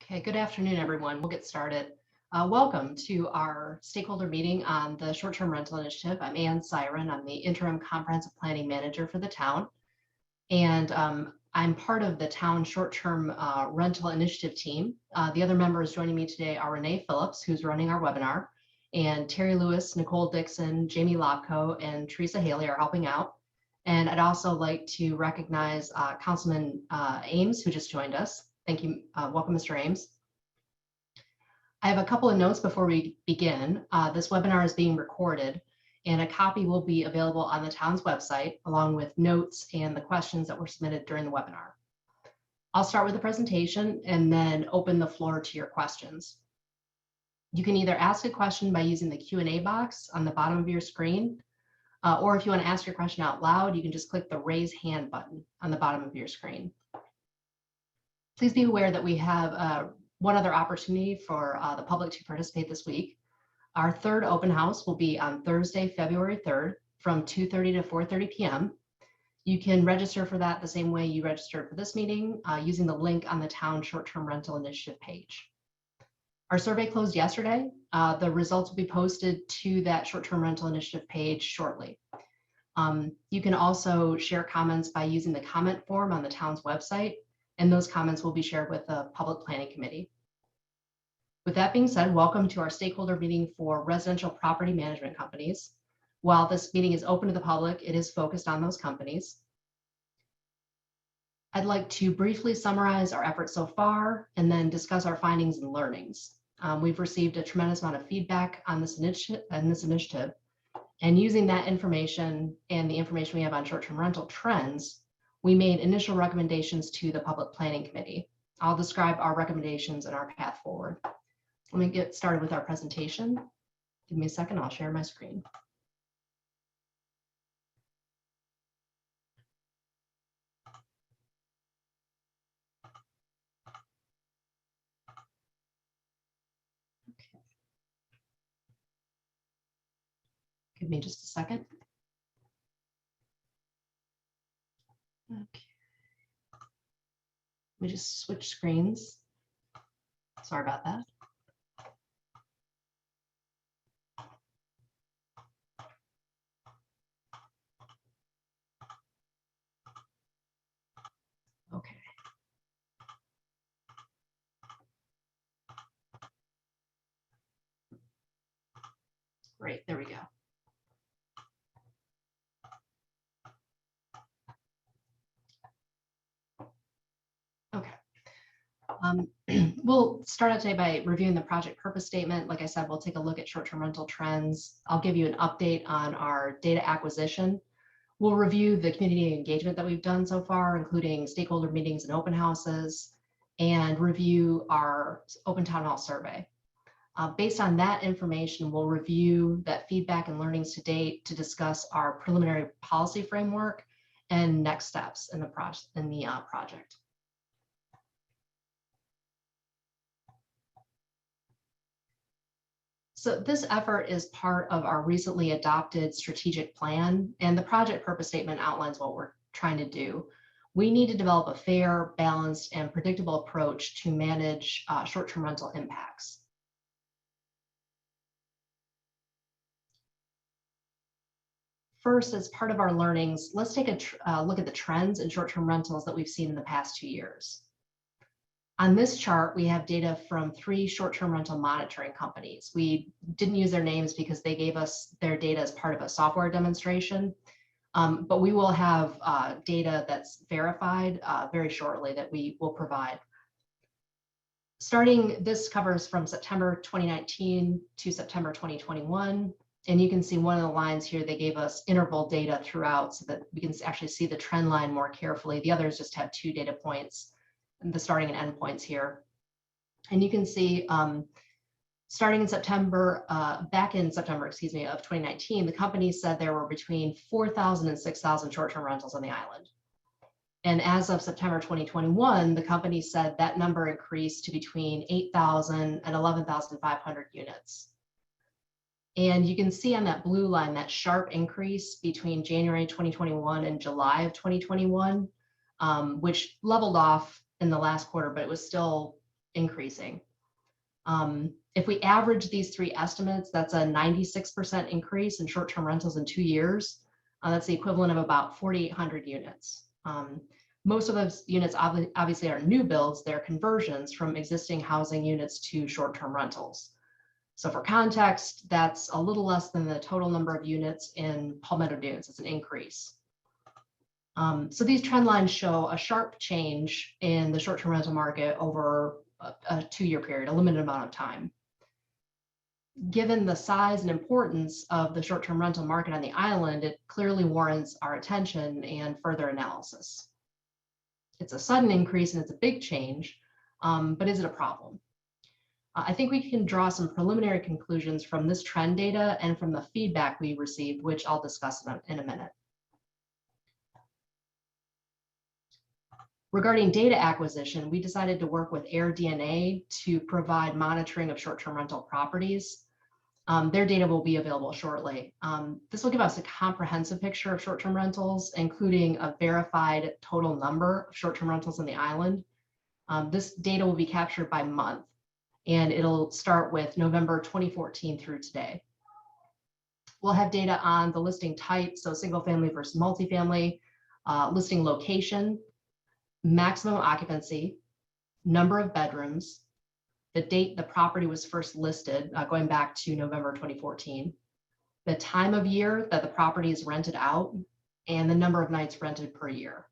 Okay, good afternoon, everyone. We'll get started. Welcome to our stakeholder meeting on the short-term rental initiative. I'm Ann Siren. I'm the interim comprehensive planning manager for the town. And I'm part of the town short-term rental initiative team. The other members joining me today are Renee Phillips, who's running our webinar, and Terry Lewis, Nicole Dixon, Jamie Lobko, and Teresa Haley are helping out. And I'd also like to recognize Councilman Ames, who just joined us. Thank you. Welcome, Mr. Ames. I have a couple of notes before we begin. This webinar is being recorded, and a copy will be available on the town's website, along with notes and the questions that were submitted during the webinar. I'll start with the presentation and then open the floor to your questions. You can either ask a question by using the Q&A box on the bottom of your screen, or if you want to ask your question out loud, you can just click the raise hand button on the bottom of your screen. Please be aware that we have one other opportunity for the public to participate this week. Our third open house will be on Thursday, February 3rd from 2:30 to 4:30 p.m. You can register for that the same way you registered for this meeting using the link on the town short-term rental initiative page. Our survey closed yesterday. The results will be posted to that short-term rental initiative page shortly. You can also share comments by using the comment form on the town's website, and those comments will be shared with the Public Planning Committee. With that being said, welcome to our stakeholder meeting for residential property management companies. While this meeting is open to the public, it is focused on those companies. I'd like to briefly summarize our efforts so far and then discuss our findings and learnings. We've received a tremendous amount of feedback on this initiative, and using that information and the information we have on short-term rental trends, we made initial recommendations to the Public Planning Committee. I'll describe our recommendations and our path forward. Let me get started with our presentation. Give me a second, I'll share my screen. Okay. Give me just a second. Okay. Let me just switch screens. Sorry about that. Okay. Great, there we go. Okay. We'll start out today by reviewing the project purpose statement. Like I said, we'll take a look at short-term rental trends. I'll give you an update on our data acquisition. We'll review the community engagement that we've done so far, including stakeholder meetings and open houses, and review our open town hall survey. Based on that information, we'll review that feedback and learnings to date to discuss our preliminary policy framework and next steps in the project. So this effort is part of our recently adopted strategic plan, and the project purpose statement outlines what we're trying to do. We need to develop a fair, balanced, and predictable approach to manage short-term rental impacts. First, as part of our learnings, let's take a look at the trends in short-term rentals that we've seen in the past 2 years. On this chart, we have data from 3 short-term rental monitoring companies. We didn't use their names because they gave us their data as part of a software demonstration, but we will have data that's verified very shortly that we will provide. This covers from September 2019 to September 2021. And you can see one of the lines here, they gave us interval data throughout so that we can actually see the trend line more carefully. The others just have 2 data points, the starting and end points here. And you can see starting in September, back in September, of 2019, the company said there were between 4,000 and 6,000 short-term rentals on the island. And as of September 2021, the company said that number increased to between 8,000 and 11,500 units. And you can see on that blue line, that sharp increase between January 2021 and July of 2021, which leveled off in the last quarter, but it was still increasing. If we average these three estimates, that's a 96% increase in short-term rentals in 2 years. That's the equivalent of about 4,800 units. Most of those units obviously are new builds. They're conversions from existing housing units to short-term rentals. So for context, that's a little less than the total number of units in Palmetto Dunes. It's an increase. So these trend lines show a sharp change in the short-term rental market over a 2-year period, a limited amount of time. Given the size and importance of the short-term rental market on the island, it clearly warrants our attention and further analysis. It's a sudden increase and it's a big change, but is it a problem? I think we can draw some preliminary conclusions from this trend data and from the feedback we received, which I'll discuss in a minute. Regarding data acquisition, we decided to work with AirDNA to provide monitoring of short-term rental properties. Their data will be available shortly. This will give us a comprehensive picture of short-term rentals, including a verified total number of short-term rentals on the island. This data will be captured by month, and it'll start with November 2014 through today. We'll have data on the listing type, so single family versus multifamily, listing location, maximum occupancy, number of bedrooms, the date the property was first listed, going back to November 2014, the time of year that the property is rented out, and the number of nights rented per year.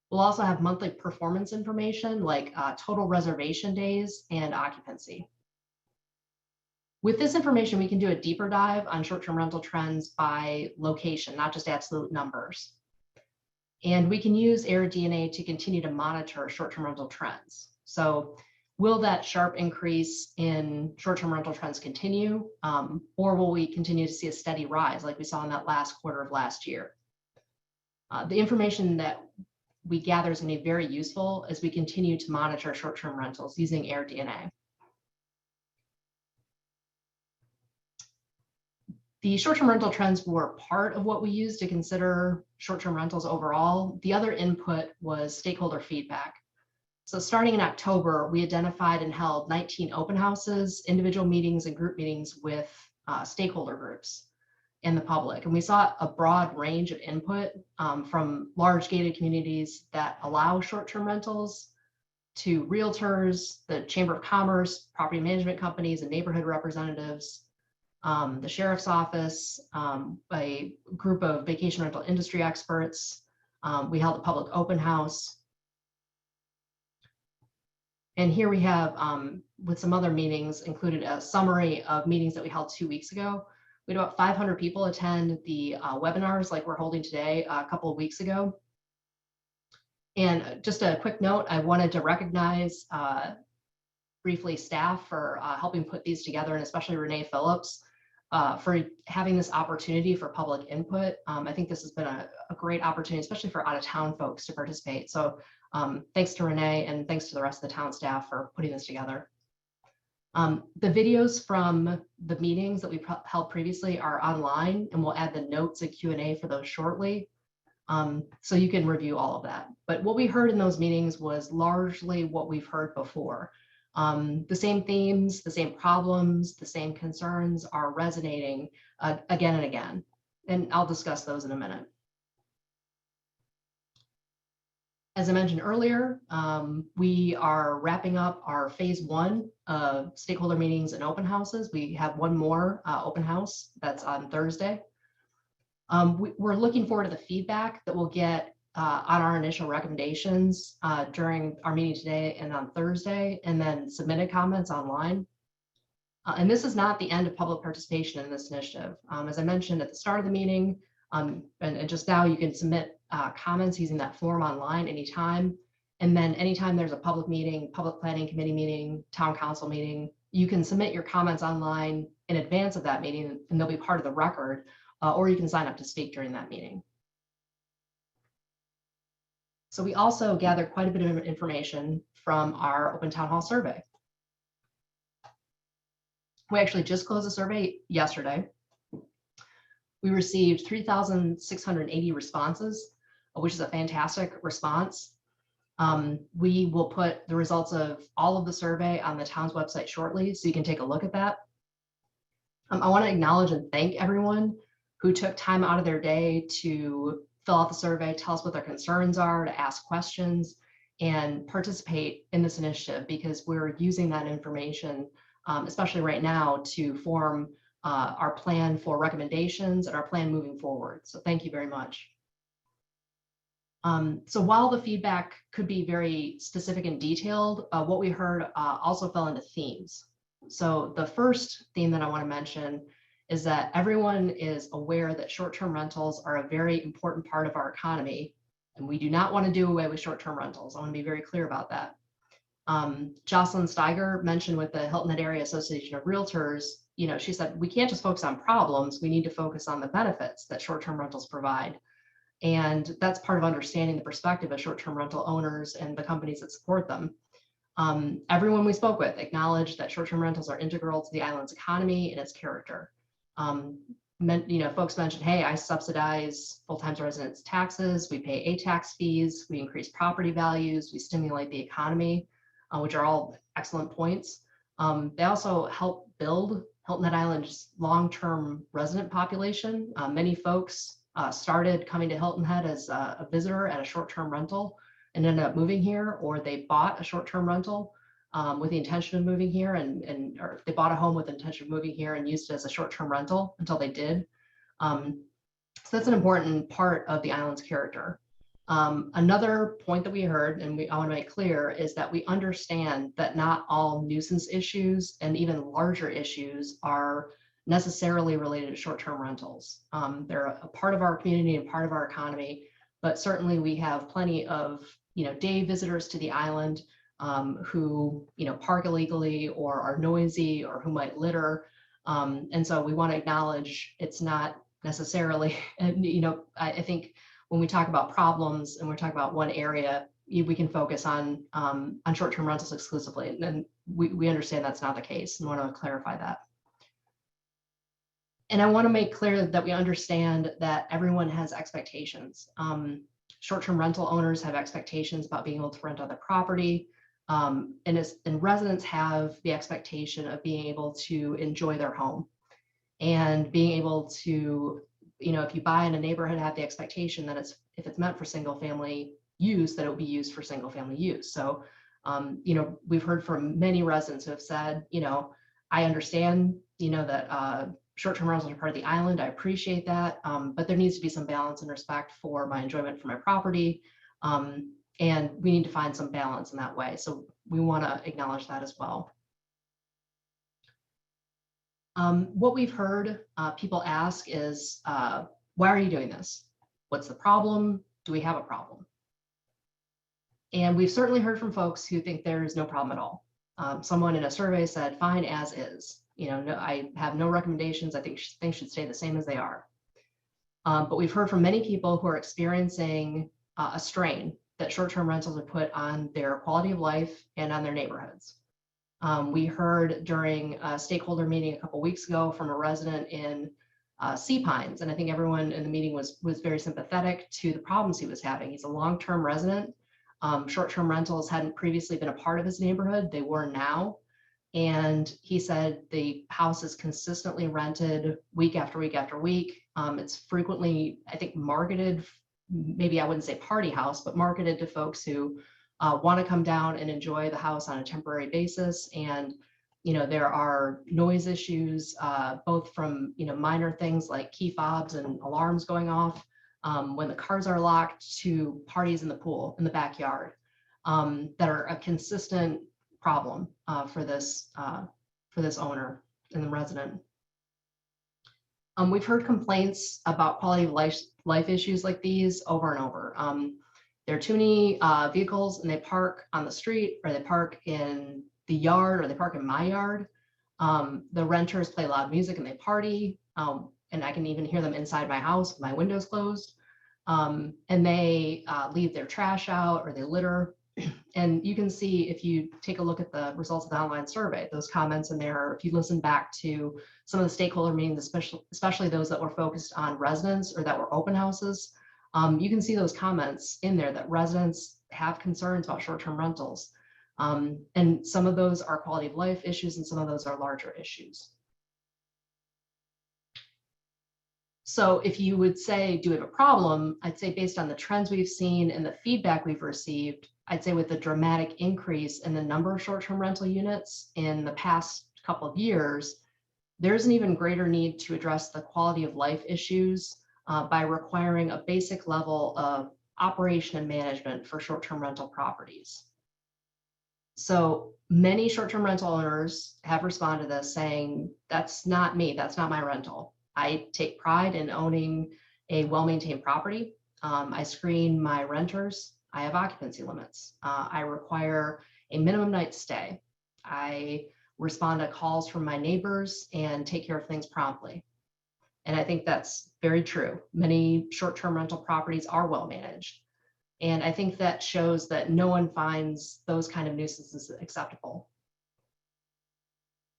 We'll also have monthly performance information like total reservation days and occupancy. With this information, we can do a deeper dive on short-term rental trends by location, not just absolute numbers. And we can use AirDNA to continue to monitor short-term rental trends. So will that sharp increase in short-term rental trends continue, or will we continue to see a steady rise like we saw in that last quarter of last year? The information that we gather is going to be very useful as we continue to monitor short-term rentals using AirDNA. The short-term rental trends were part of what we used to consider short-term rentals overall. The other input was stakeholder feedback. So starting in October, we identified and held 19 open houses, individual meetings, and group meetings with stakeholder groups and the public. And we saw a broad range of input from large gated communities that allow short-term rentals to realtors, the Chamber of Commerce, property management companies, and neighborhood representatives, the sheriff's office, a group of vacation rental industry experts. We held a public open house. And here we have, with some other meetings, included a summary of meetings that we held 2 weeks ago. We had about 500 people attend the webinars like we're holding today a couple of weeks ago. And just a quick note, I wanted to recognize briefly staff for helping put these together, and especially Renee Phillips for having this opportunity for public input. I think this has been a great opportunity, especially for out-of-town folks to participate. So thanks to Renee and thanks to the rest of the town staff for putting this together. The videos from the meetings that we held previously are online, and we'll add the notes and Q&A for those shortly. So you can review all of that. But what we heard in those meetings was largely what we've heard before. The same themes, the same problems, the same concerns are resonating again and again. And I'll discuss those in a minute. As I mentioned earlier, we are wrapping up our phase 1 of stakeholder meetings and open houses. We have one more open house that's on Thursday. We're looking forward to the feedback that we'll get on our initial recommendations during our meeting today and on Thursday, and then submitted comments online. And this is not the end of public participation in this initiative. As I mentioned at the start of the meeting, and just now, you can submit comments using that form online anytime. And then anytime there's a public meeting, public planning committee meeting, town council meeting, you can submit your comments online in advance of that meeting, and they'll be part of the record, or you can sign up to speak during that meeting. So we also gathered quite a bit of information from our open town hall survey. We actually just closed the survey yesterday. We received 3,680 responses, which is a fantastic response. We will put the results of all of the survey on the town's website shortly, so you can take a look at that. I want to acknowledge and thank everyone who took time out of their day to fill out the survey, tell us what their concerns are, to ask questions, and participate in this initiative, because we're using that information, especially right now, to form our plan for recommendations and our plan moving forward. So thank you very much. So while the feedback could be very specific and detailed, what we heard also fell into themes. So the first theme that I want to mention is that everyone is aware that short-term rentals are a very important part of our economy, and we do not want to do away with short-term rentals. I want to be very clear about that. Jocelyn Steiger mentioned with the Hilton Area Association of Realtors, she said, we can't just focus on problems, we need to focus on the benefits that short-term rentals provide. And that's part of understanding the perspective of short-term rental owners and the companies that support them. Everyone we spoke with acknowledged that short-term rentals are integral to the island's economy and its character. Folks mentioned, hey, I subsidize full-time residents' taxes, we pay A-tax fees, we increase property values, we stimulate the economy, which are all excellent points. They also help build Hilton Head Island's long-term resident population. Many folks started coming to Hilton Head as a visitor at a short-term rental and ended up moving here, or they bought a short-term rental with the intention of moving here, or they bought a home with the intention of moving here and used it as a short-term rental until they did. So that's an important part of the island's character. Another point that we heard, and I want to make clear, is that we understand that not all nuisance issues and even larger issues are necessarily related to short-term rentals. They're a part of our community and part of our economy, but certainly we have plenty of day visitors to the island who park illegally or are noisy or who might litter, and so we want to acknowledge it's not necessarily, I think when we talk about problems and we're talking about one area, we can focus on short-term rentals exclusively, and we understand that's not the case and want to clarify that. And I want to make clear that we understand that everyone has expectations. Short-term rental owners have expectations about being able to rent other property, and residents have the expectation of being able to enjoy their home and being able to, if you buy in a neighborhood, have the expectation that if it's meant for single family use, that it will be used for single family use. So, we've heard from many residents who have said, I understand, that short-term rentals are part of the island. I appreciate that, but there needs to be some balance and respect for my enjoyment for my property, and we need to find some balance in that way. So we want to acknowledge that as well. What we've heard people ask is, why are you doing this? What's the problem? Do we have a problem? And we've certainly heard from folks who think there is no problem at all. Someone in a survey said, fine as is. No, I have no recommendations. I think things should stay the same as they are. But we've heard from many people who are experiencing a strain that short-term rentals have put on their quality of life and on their neighborhoods. We heard during a stakeholder meeting a couple weeks ago from a resident in Sea Pines, and I think everyone in the meeting was very sympathetic to the problems he was having. He's a long-term resident. Short-term rentals hadn't previously been a part of his neighborhood. They were now. And he said the house is consistently rented week after week after week. It's frequently, I think, marketed, maybe I wouldn't say party house, but marketed to folks who want to come down and enjoy the house on a temporary basis. And, there are noise issues, both from, minor things like key fobs and alarms going off when the cars are locked, to parties in the pool, in the backyard, that are a consistent problem for this owner and the resident. We've heard complaints about quality of life issues like these over and over. There are too many vehicles, and they park on the street, or they park in the yard, or they park in my yard. The renters play loud music and they party, and I can even hear them inside my house with my windows closed. And they leave their trash out, or they litter. And you can see, if you take a look at the results of the online survey, those comments in there, or if you listen back to some of the stakeholder meetings, especially those that were focused on residents or that were open houses, You can see those comments in there that residents have concerns about short-term rentals. And some of those are quality of life issues and some of those are larger issues. So if you would say, do we have a problem? I'd say based on the trends we've seen and the feedback we've received, I'd say with the dramatic increase in the number of short-term rental units in the past couple of years, there's an even greater need to address the quality of life issues by requiring a basic level of operation and management for short-term rental properties. So many short-term rental owners have responded to this saying, that's not me, that's not my rental. I take pride in owning a well-maintained property. I screen my renters. I have occupancy limits. I require a minimum night stay. I respond to calls from my neighbors and take care of things promptly. And I think that's very true. Many short-term rental properties are well managed. And I think that shows that no one finds those kind of nuisances acceptable.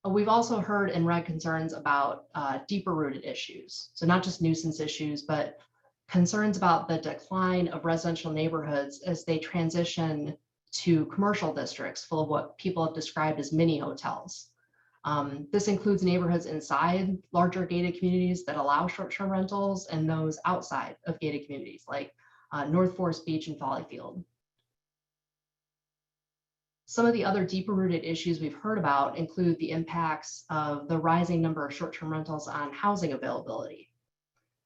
We've also heard and read concerns about deeper rooted issues. So not just nuisance issues, but concerns about the decline of residential neighborhoods as they transition to commercial districts full of what people have described as mini hotels. This includes neighborhoods inside larger gated communities that allow short-term rentals and those outside of gated communities like North Forest Beach and Follyfield. Some of the other deeper rooted issues we've heard about include the impacts of the rising number of short-term rentals on housing availability.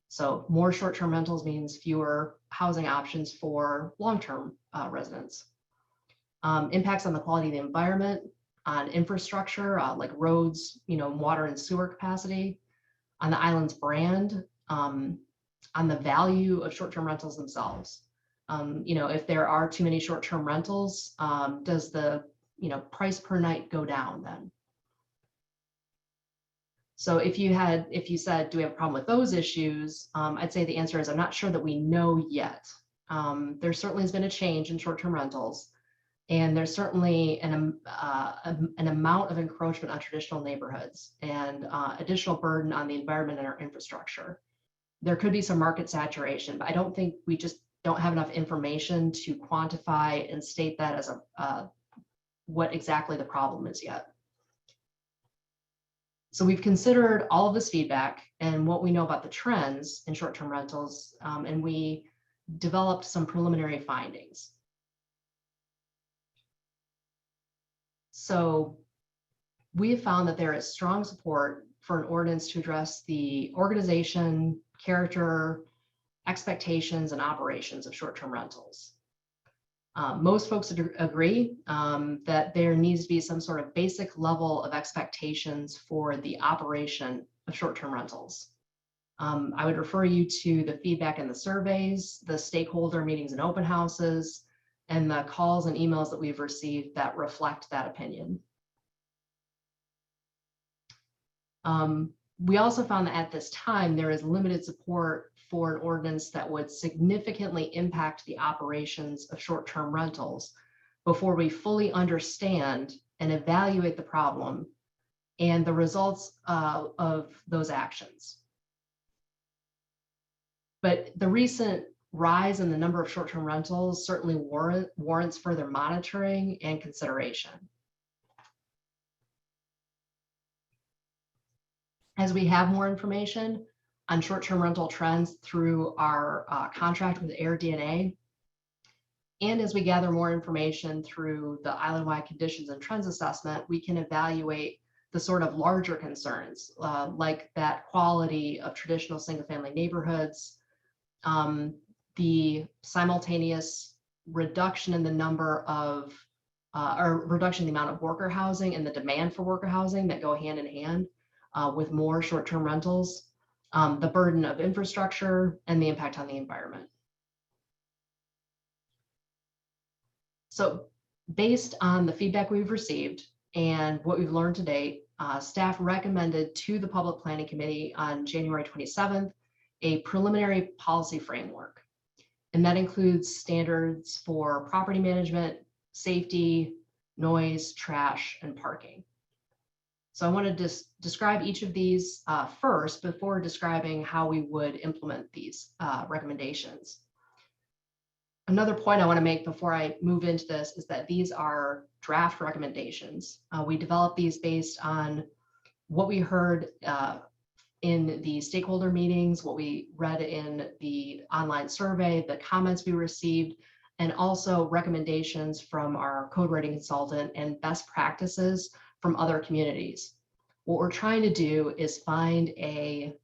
So more short-term rentals means fewer housing options for long-term residents. Impacts on the quality of the environment, on infrastructure like roads, water and sewer capacity, on the island's brand, on the value of short-term rentals themselves. If there are too many short-term rentals, does the price per night go down then? So if you said, do we have a problem with those issues? I'd say the answer is I'm not sure that we know yet. There certainly has been a change in short-term rentals, and there's certainly an amount of encroachment on traditional neighborhoods and additional burden on the environment and our infrastructure. There could be some market saturation, but I don't think we just don't have enough information to quantify and state that as what exactly the problem is yet. So we've considered all of this feedback and what we know about the trends in short-term rentals, and we developed some preliminary findings. So we have found that there is strong support for an ordinance to address the organization, character, expectations, and operations of short-term rentals. Most folks agree that there needs to be some sort of basic level of expectations for the operation of short-term rentals. I would refer you to the feedback in the surveys, the stakeholder meetings and open houses, and the calls and emails that we've received that reflect that opinion. We also found that at this time, there is limited support for an ordinance that would significantly impact the operations of short-term rentals before we fully understand and evaluate the problem and the results of those actions. But the recent rise in the number of short-term rentals certainly warrants further monitoring and consideration. As we have more information on short-term rental trends through our contract with AirDNA, and as we gather more information through the island-wide conditions and trends assessment, we can evaluate the sort of larger concerns, like that quality of traditional single-family neighborhoods, the simultaneous reduction in the number of, or reduction in the amount of worker housing and the demand for worker housing that go hand in hand with more short-term rentals, the burden of infrastructure, and the impact on the environment. So based on the feedback we've received and what we've learned to date, staff recommended to the Public Planning Committee on January 27th a preliminary policy framework. And that includes standards for property management, safety, noise, trash, and parking. So I want to describe each of these first before describing how we would implement these recommendations. Another point I want to make before I move into this is that these are draft recommendations. We developed these based on what we heard in the stakeholder meetings, what we read in the online survey, the comments we received, and also recommendations from our code writing consultant and best practices from other communities. What we're trying to do is find a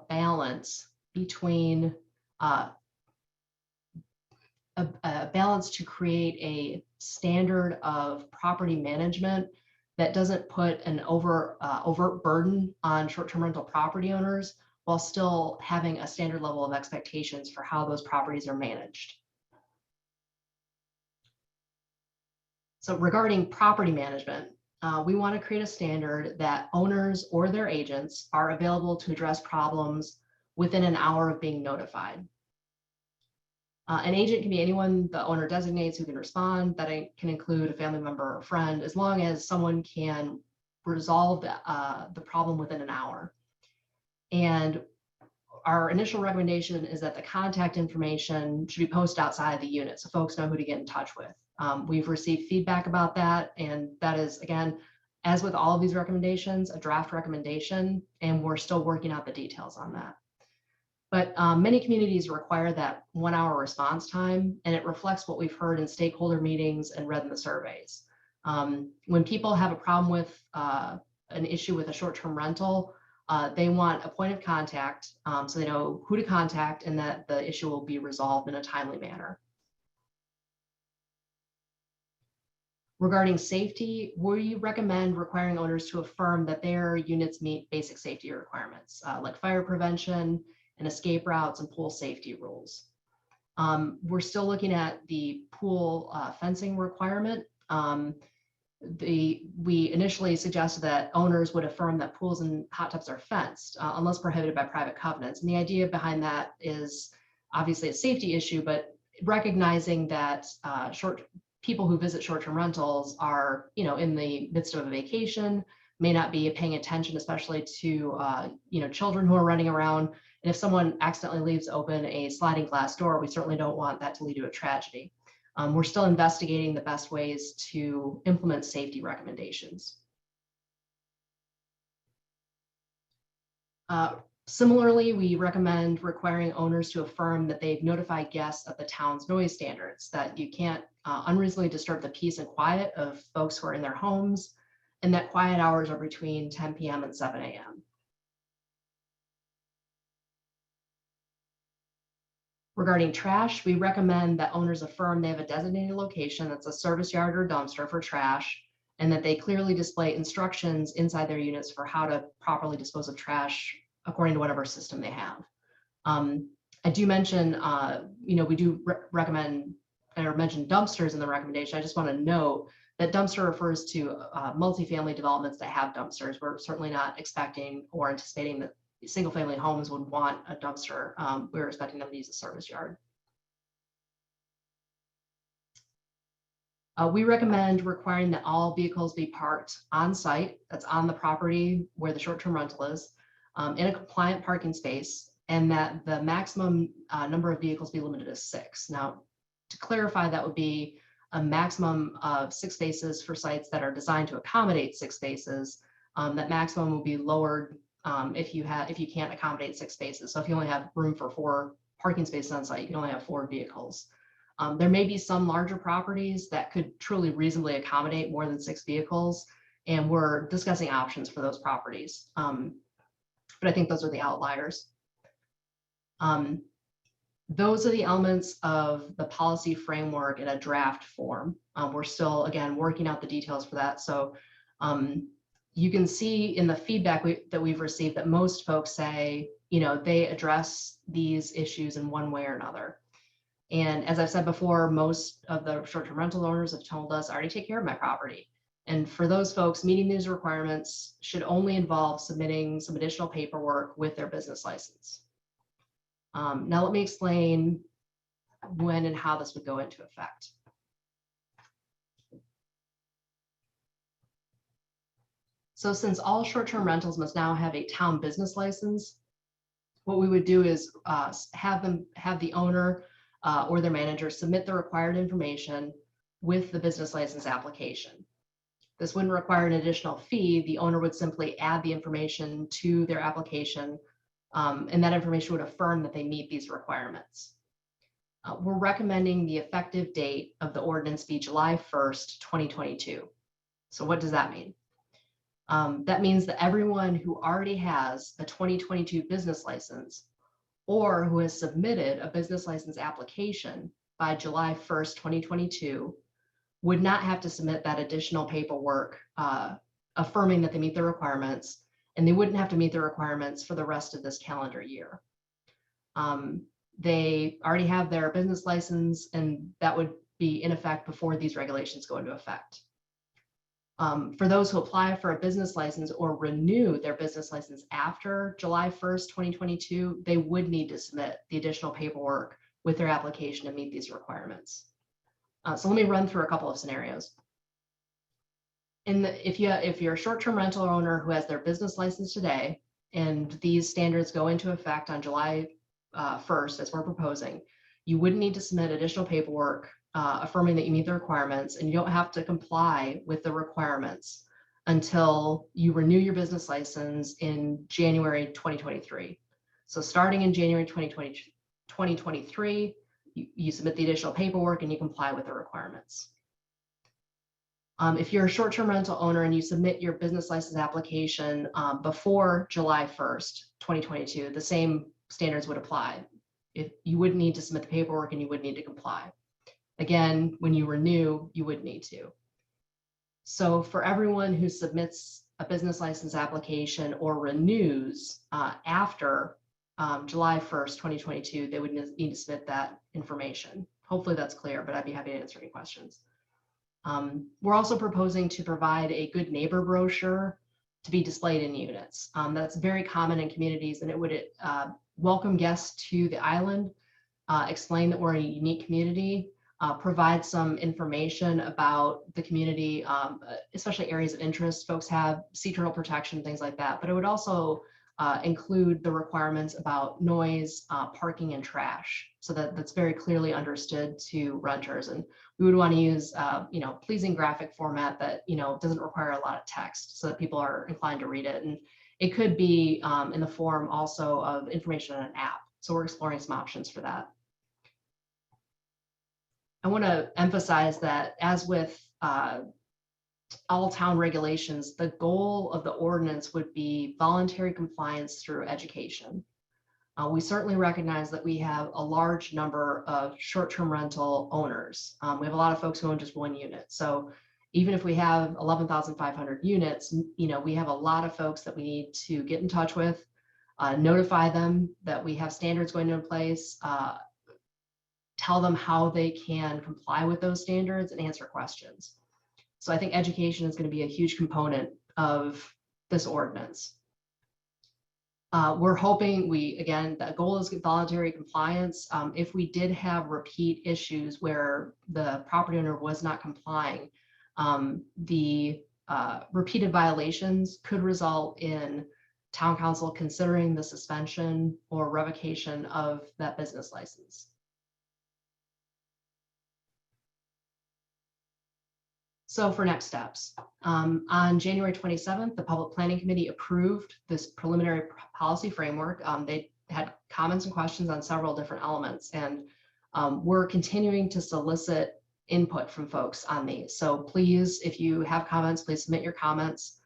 balance between a balance to create a standard of property management that doesn't put an overt burden on short-term rental property owners while still having a standard level of expectations for how those properties are managed. So regarding property management, we want to create a standard that owners or their agents are available to address problems within an hour of being notified. An agent can be anyone the owner designates who can respond. That can include a family member or a friend, as long as someone can resolve the problem within an hour. And our initial recommendation is that the contact information should be posted outside the unit so folks know who to get in touch with. We've received feedback about that, and that is, again, as with all of these recommendations, a draft recommendation, and we're still working out the details on that. But many communities require that 1 hour response time, and it reflects what we've heard in stakeholder meetings and read in the surveys. When people have a problem with an issue with a short-term rental, they want a point of contact so they know who to contact and that the issue will be resolved in a timely manner. Regarding safety, we recommend requiring owners to affirm that their units meet basic safety requirements like fire prevention and escape routes and pool safety rules. We're still looking at the pool fencing requirement. We initially suggested that owners would affirm that pools and hot tubs are fenced unless prohibited by private covenants. And the idea behind that is obviously a safety issue, but recognizing that people who visit short-term rentals are, in the midst of a vacation, may not be paying attention, especially to, children who are running around. And if someone accidentally leaves open a sliding glass door, we certainly don't want that to lead to a tragedy. We're still investigating the best ways to implement safety recommendations. Similarly, we recommend requiring owners to affirm that they've notified guests of the town's noise standards, that you can't unreasonably disturb the peace and quiet of folks who are in their homes, and that quiet hours are between 10 p.m. and 7 a.m. Regarding trash, we recommend that owners affirm they have a designated location that's a service yard or dumpster for trash, and that they clearly display instructions inside their units for how to properly dispose of trash according to whatever system they have. I do mention, we do recommend or mention dumpsters in the recommendation. I just want to note that dumpster refers to multifamily developments that have dumpsters. We're certainly not expecting or anticipating that single family homes would want a dumpster. We're expecting them to use a service yard. We recommend requiring that all vehicles be parked on site, that's on the property where the short-term rental is, in a compliant parking space, and that the maximum number of vehicles be limited to 6. Now, to clarify, that would be a maximum of 6 spaces for sites that are designed to accommodate 6 spaces. That maximum will be lowered if you can't accommodate 6 spaces. So if you only have room for 4 parking spaces on site, you can only have 4 vehicles. There may be some larger properties that could truly reasonably accommodate more than 6 vehicles, and we're discussing options for those properties. But I think those are the outliers. Those are the elements of the policy framework in a draft form. We're still, again, working out the details for that. So you can see in the feedback that we've received that most folks say, they address these issues in one way or another. And as I've said before, most of the short-term rental owners have told us, I already take care of my property. And for those folks, meeting these requirements should only involve submitting some additional paperwork with their business license. Now let me explain when and how this would go into effect. So since all short-term rentals must now have a town business license, what we would do is have the owner or their manager submit the required information with the business license application. This wouldn't require an additional fee. The owner would simply add the information to their application, and that information would affirm that they meet these requirements. We're recommending the effective date of the ordinance be July 1st, 2022. So what does that mean? That means that everyone who already has a 2022 business license or who has submitted a business license application by July 1st, 2022 would not have to submit that additional paperwork affirming that they meet the requirements, and they wouldn't have to meet the requirements for the rest of this calendar year. They already have their business license, and that would be in effect before these regulations go into effect. For those who apply for a business license or renew their business license after July 1st, 2022, they would need to submit the additional paperwork with their application to meet these requirements. So let me run through a couple of scenarios. If you're a short-term rental owner who has their business license today, and these standards go into effect on July 1st, as we're proposing, you wouldn't need to submit additional paperwork affirming that you meet the requirements, and you don't have to comply with the requirements until you renew your business license in January 2023. So starting in January 2023, you submit the additional paperwork and you comply with the requirements. If you're a short-term rental owner and you submit your business license application before July 1st, 2022, the same standards would apply. If you would need to submit the paperwork and you would need to comply. Again, when you renew, you would need to. So for everyone who submits a business license application or renews after July 1st, 2022, they would need to submit that information. Hopefully that's clear, but I'd be happy to answer any questions. We're also proposing to provide a good neighbor brochure to be displayed in units. That's very common in communities, and it would welcome guests to the island, explain that we're a unique community, provide some information about the community, especially areas of interest folks have, sea turtle protection, things like that. But it would also include the requirements about noise, parking, and trash, so that that's very clearly understood to renters. And we would want to use, pleasing graphic format that, doesn't require a lot of text, so that people are inclined to read it. And it could be in the form also of information on an app. So we're exploring some options for that. I want to emphasize that, as with all town regulations, the goal of the ordinance would be voluntary compliance through education. We certainly recognize that we have a large number of short-term rental owners. We have a lot of folks who own just one unit. So even if we have 11,500 units, we have a lot of folks that we need to get in touch with, notify them that we have standards going into place, tell them how they can comply with those standards, and answer questions. So I think education is going to be a huge component of this ordinance. We're hoping the goal is voluntary compliance. If we did have repeat issues where the property owner was not complying, the repeated violations could result in town council considering the suspension or revocation of that business license. So for next steps, on January 27th, the Public Planning Committee approved this preliminary policy framework. They had comments and questions on several different elements, and we're continuing to solicit input from folks on these. So please, if you have comments, please submit your comments.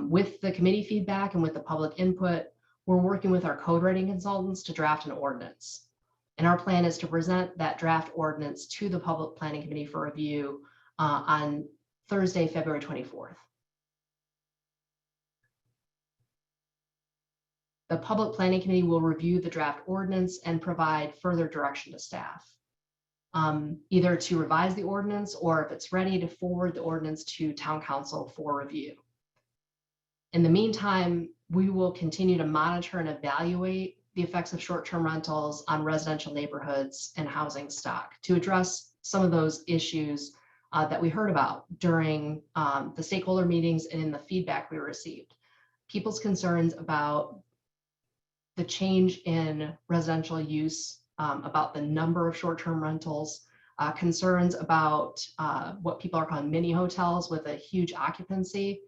With the committee feedback and with the public input, we're working with our code writing consultants to draft an ordinance. And our plan is to present that draft ordinance to the Public Planning Committee for review on Thursday, February 24th. The Public Planning Committee will review the draft ordinance and provide further direction to staff, either to revise the ordinance, or if it's ready, to forward the ordinance to Town Council for review. In the meantime, we will continue to monitor and evaluate the effects of short-term rentals on residential neighborhoods and housing stock to address some of those issues that we heard about during the stakeholder meetings and in the feedback we received. People's concerns about the change in residential use about the number of short-term rentals, concerns about what people are calling mini hotels with a huge occupancy,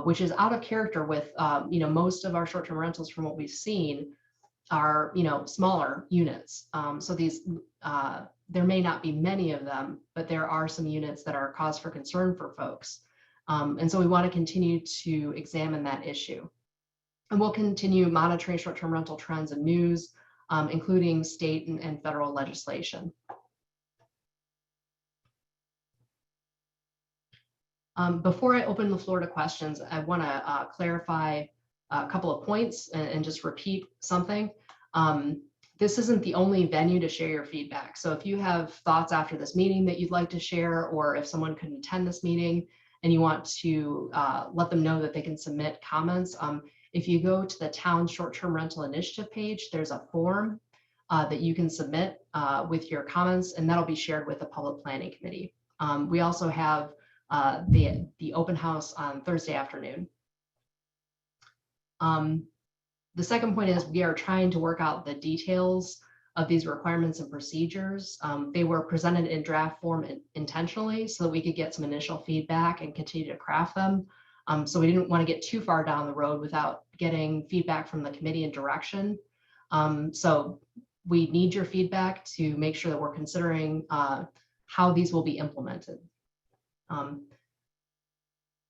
which is out of character with, most of our short-term rentals from what we've seen are, smaller units. So these, there may not be many of them, but there are some units that are a cause for concern for folks. And so we want to continue to examine that issue. And we'll continue monitoring short-term rental trends and news, including state and federal legislation. Before I open the floor to questions, I want to clarify a couple of points and just repeat something. This isn't the only venue to share your feedback. So if you have thoughts after this meeting that you'd like to share, or if someone couldn't attend this meeting and you want to let them know that they can submit comments, if you go to the town short-term rental initiative page, there's a form that you can submit with your comments, and that'll be shared with the public planning committee. We also have the open house on Thursday afternoon. The second point is we are trying to work out the details of these requirements and procedures. They were presented in draft form intentionally so that we could get some initial feedback and continue to craft them. So we didn't want to get too far down the road without getting feedback from the committee and direction. So we need your feedback to make sure that we're considering how these will be implemented.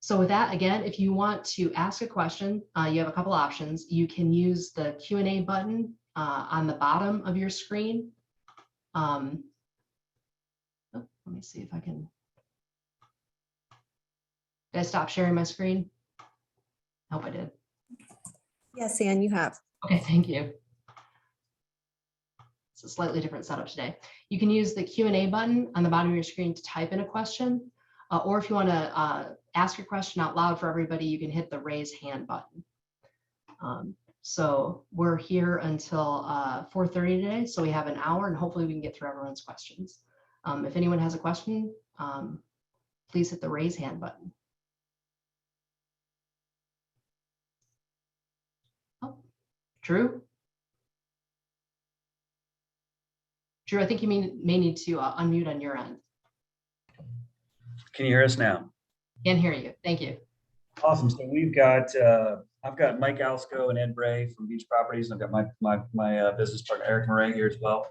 So with that, again, if you want to ask a question, you have a couple options. You can use the Q&A button on the bottom of your screen. Let me see if I can. Did I stop sharing my screen? I hope I did. Yes, Ann, you have. Okay, thank you. It's a slightly different setup today. You can use the Q&A button on the bottom of your screen to type in a question, or if you want to ask your question out loud for everybody, you can hit the raise hand button. So we're here until 4:30 today, so we have an hour, and hopefully we can get through everyone's questions. If anyone has a question, please hit the raise hand button. Oh, Drew? Drew, I think you may need to unmute on your end. Can you hear us now? Can hear you. Thank you. Awesome. So we've got, I've got Mike Alsco and Ed Bray from Beach Properties. And I've got my business partner, Eric Murray, here as well.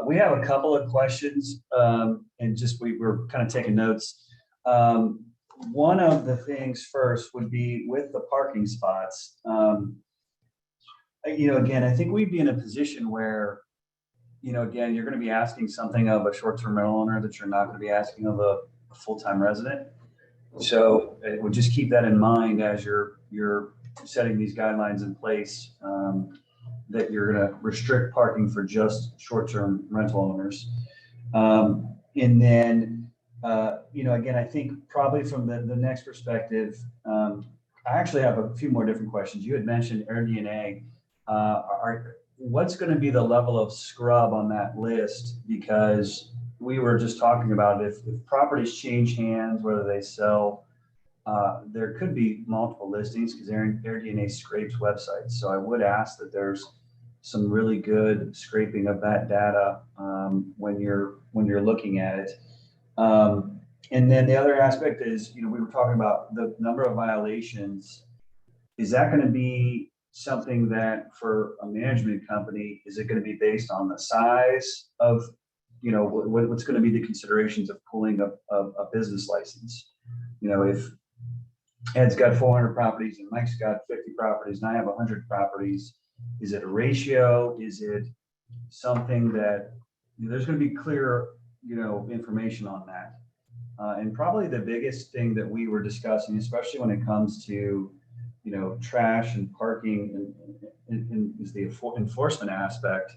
We have a couple of questions and just we were kind of taking notes. One of the things first would be with the parking spots. Again, I think we'd be in a position where, again, you're going to be asking something of a short-term rental owner that you're not going to be asking of a full-time resident. So we'll just keep that in mind as you're setting these guidelines in place, that you're going to restrict parking for just short-term rental owners. And then, again, I think probably from the next perspective, I actually have a few more different questions. You had mentioned AirDNA. What's going to be the level of scrub on that list? Because we were just talking about if properties change hands, whether they sell, there could be multiple listings because AirDNA scrapes websites. So I would ask that there's some really good scraping of that data when you're looking at it. And then the other aspect is, we were talking about the number of violations. Is that going to be something that for a management company, is it going to be based on the size of, what's going to be the considerations of pulling a business license? If Ed's got 400 properties and Mike's got 50 properties and I have 100 properties, is it a ratio? Is it something that there's going to be clear, information on that? And probably the biggest thing that we were discussing, especially when it comes to, trash and parking and is the enforcement aspect.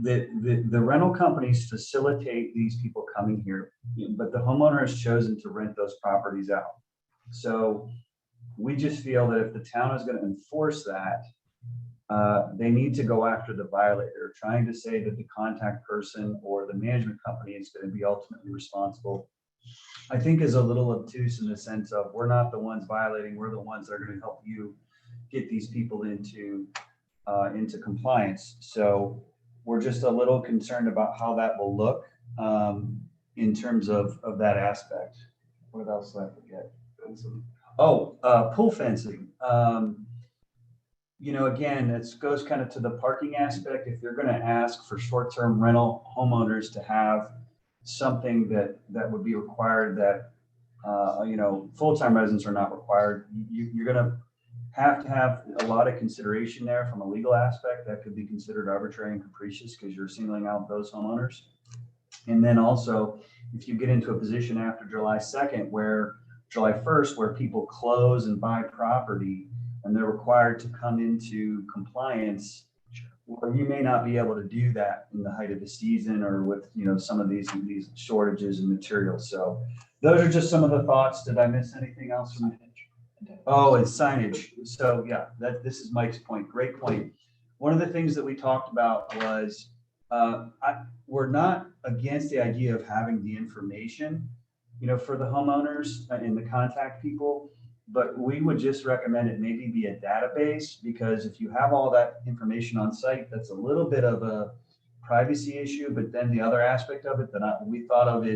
The rental companies facilitate these people coming here, but the homeowner has chosen to rent those properties out. So we just feel that if the town is going to enforce that, they need to go after the violator. Trying to say that the contact person or the management company is going to be ultimately responsible, I think is a little obtuse in the sense of we're not the ones violating, we're the ones that are going to help you get these people into into compliance. So we're just a little concerned about how that will look in terms of that aspect. What else did I forget? Oh, pool fencing. Again, it goes kind of to the parking aspect. If you're going to ask for short-term rental homeowners to have something that would be required that, full-time residents are not required, you're going to have a lot of consideration there from a legal aspect that could be considered arbitrary and capricious because you're singling out those homeowners. And then also, if you get into a position after July 2nd, July 1st, where people close and buy property and they're required to come into compliance, or you may not be able to do that in the height of the season or with, some of these shortages in materials. So those are just some of the thoughts. Did I miss anything else? Oh, and signage. So yeah, this is Mike's point. Great point. One of the things that we talked about was we're not against the idea of having the information, for the homeowners and the contact people, but we would just recommend it maybe be a database, because if you have all that information on site, that's a little bit of a privacy issue. But then the other aspect of it that we thought of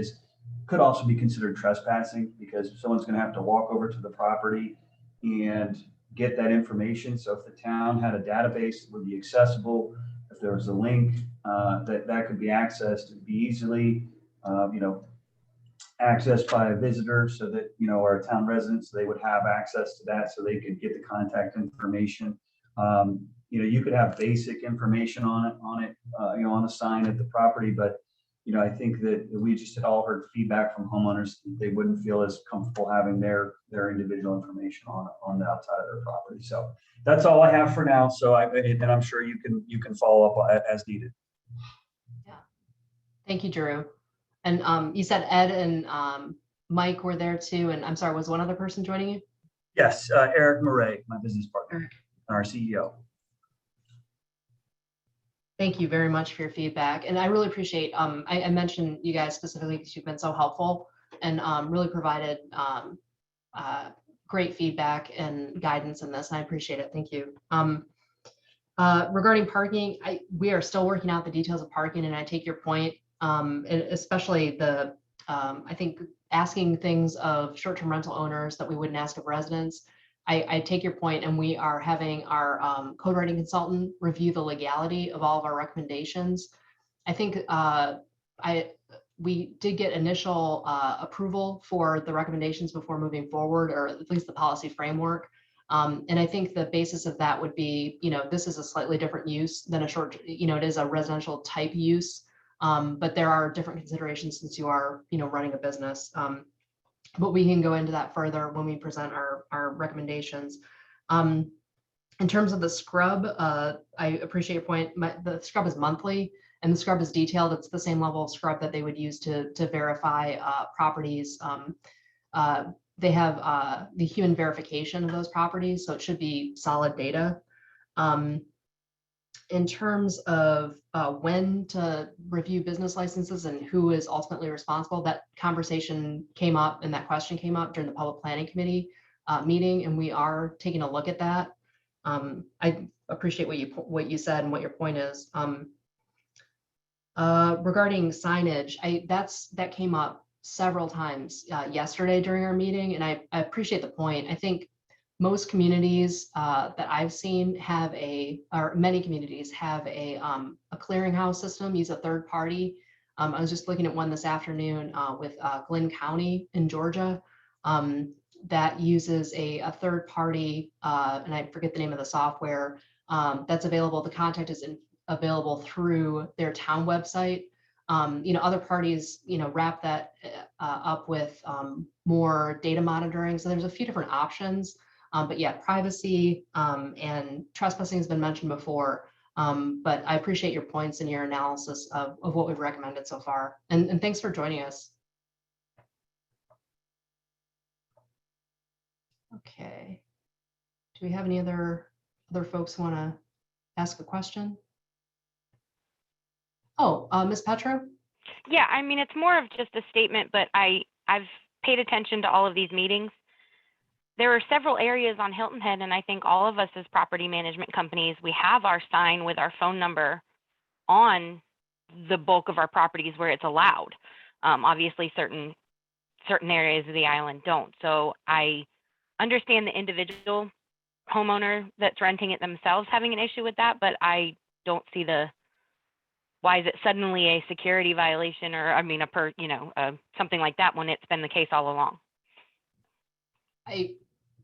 could also be considered trespassing, because someone's going to have to walk over to the property and get that information. So if the town had a database that would be accessible, if there was a link that could be accessed, it'd be easily, accessed by a visitor, so that, or a town resident, so they would have access to that, so they could get the contact information. You could have basic information on it, on a sign at the property, but I think that we just had all heard feedback from homeowners that they wouldn't feel as comfortable having their individual information on the outside of their property. So that's all I have for now. So and I'm sure you can follow up as needed. Yeah. Thank you, Drew. And you said Ed and Mike were there too. And I'm sorry, was one other person joining you? Yes, Eric Murray, my business partner, our CEO. Thank you very much for your feedback. And I really appreciate, I mentioned you guys specifically because you've been so helpful and really provided great feedback and guidance in this. And I appreciate it. Thank you. Regarding parking, we are still working out the details of parking, and I take your point, especially I think asking things of short-term rental owners that we wouldn't ask of residents. I take your point, and we are having our code writing consultant review the legality of all of our recommendations. I think we did get initial approval for the recommendations before moving forward, or at least the policy framework. And I think the basis of that would be, this is a slightly different use than it is a residential type use, but there are different considerations since you are, running a business. But we can go into that further when we present our recommendations. In terms of the scrub, I appreciate your point. The scrub is monthly, and the scrub is detailed. It's the same level of scrub that they would use to verify properties. They have the human verification of those properties, so it should be solid data. In terms of when to review business licenses and who is ultimately responsible, that conversation came up and that question came up during the Public Planning Committee meeting, and we are taking a look at that. I appreciate what you said and what your point is. Regarding signage, that came up several times yesterday during our meeting, and I appreciate the point. I think most communities that I've seen or many communities have a clearinghouse system, use a third party. I was just looking at one this afternoon with Glynn County in Georgia that uses a third party, and I forget the name of the software that's available. The contact is available through their town website. Other parties, wrap that up with more data monitoring. So there's a few different options. But yeah, privacy and trespassing has been mentioned before. But I appreciate your points and your analysis of what we've recommended so far. And thanks for joining us. Okay. Do we have any other folks who want to ask a question? Oh, Ms. Petro? Yeah, I mean, it's more of just a statement, but I've paid attention to all of these meetings. there are several areas on Hilton Head, and I think all of us as property management companies, we have our sign with our phone number on the bulk of our properties where it's allowed. Obviously, certain areas of the island don't. So I understand the individual homeowner that's renting it themselves having an issue with that, but I don't see why is it suddenly a security violation, or I mean something like that when it's been the case all along.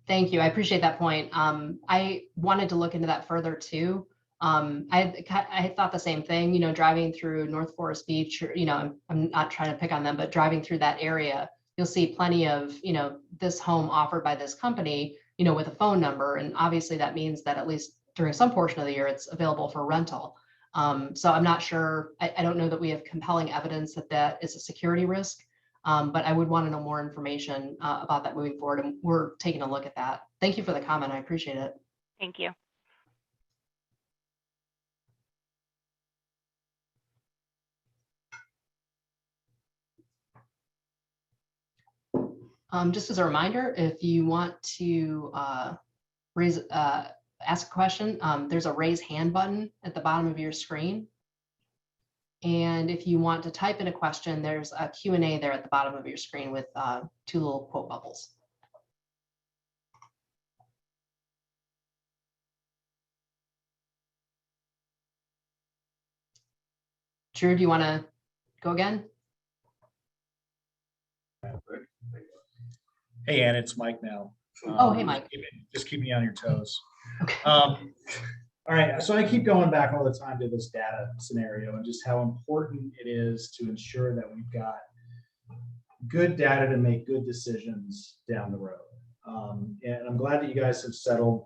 Thank you. I appreciate that point. I wanted to look into that further too. I thought the same thing, driving through North Forest Beach, or, I'm not trying to pick on them, but driving through that area, you'll see plenty of, this home offered by this company, with a phone number. And obviously that means that at least during some portion of the year, it's available for rental. So I'm not sure, I don't know that we have compelling evidence that that is a security risk, but I would want to know more information about that moving forward. And we're taking a look at that. Thank you for the comment. I appreciate it. Thank you. Just as a reminder, if you want to ask a question, there's a raise hand button at the bottom of your screen. And if you want to type in a question, there's a Q&A there at the bottom of your screen with 2 little quote bubbles. Drew, do you want to go again? Hey, Ann, it's Mike now. Oh, hey, Mike. Just keep me on your toes. Okay. All right, so I keep going back all the time to this data scenario and just how important it is to ensure that we've got good data to make good decisions down the road. And I'm glad that you guys have settled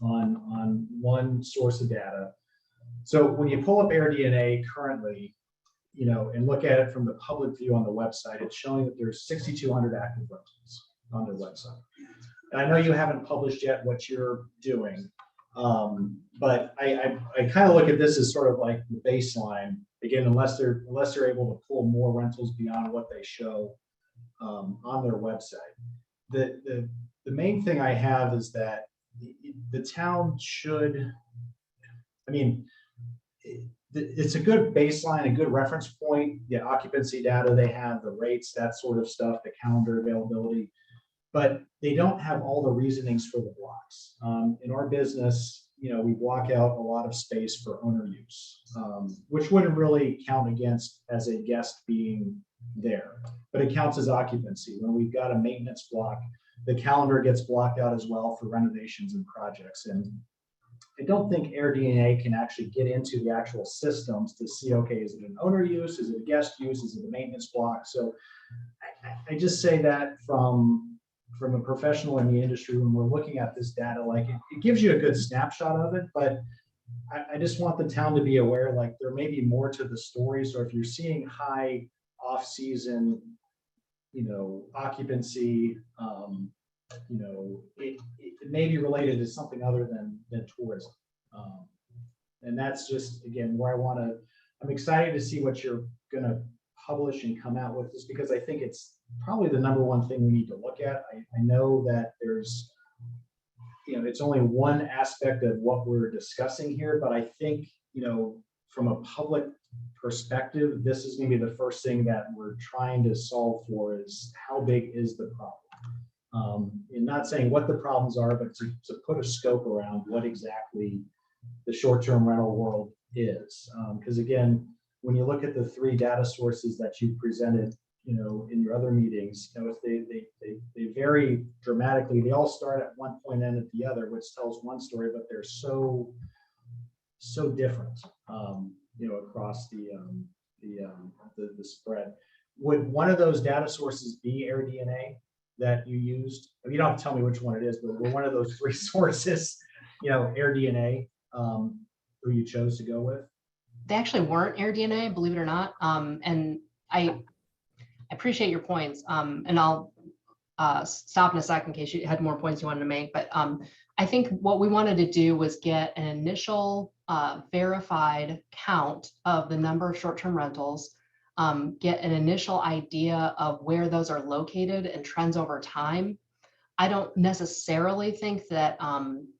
on one source of data. So when you pull up AirDNA currently, and look at it from the public view on the website, it's showing that there's 6,200 active rentals on their website. And I know you haven't published yet what you're doing, but I kind of look at this as sort of like the baseline. Again, unless they're able to pull more rentals beyond what they show on their website. The main thing I have is that the town should, it's a good baseline, a good reference point, the occupancy data they have, the rates, that sort of stuff, the calendar availability, but they don't have all the reasonings for the blocks. In our business, we block out a lot of space for owner use, which wouldn't really count against as a guest being there, but it counts as occupancy. When we've got a maintenance block, the calendar gets blocked out as well for renovations and projects. And I don't think AirDNA can actually get into the actual systems to see, okay, is it an owner use? Is it a guest use? Is it a maintenance block? So I just say that from a professional in the industry, when we're looking at this data, like it gives you a good snapshot of it, but I just want the town to be aware, like there may be more to the story. So if you're seeing high off-season, occupancy, it may be related to something other than tourism. And that's just, again, where I'm excited to see what you're going to publish and come out with, just because I think it's probably the number one thing we need to look at. I know that there's, it's only one aspect of what we're discussing here, but I think, from a public perspective, this is going to be the first thing that we're trying to solve for, is how big is the problem? And not saying what the problems are, but to put a scope around what exactly the short-term rental world is. Because again, when you look at the 3 data sources that you presented, in your other meetings, they vary dramatically. They all start at one point and end at the other, which tells one story, but they're so different, across the spread. Would one of those data sources be AirDNA that you used? You don't have to tell me which one it is, but were one of those 3 sources, AirDNA, who you chose to go with? They actually weren't AirDNA, believe it or not. And I appreciate your points. And I'll stop in a second in case you had more points you wanted to make. But I think what we wanted to do was get an initial verified count of the number of short-term rentals, get an initial idea of where those are located and trends over time. I don't necessarily think that,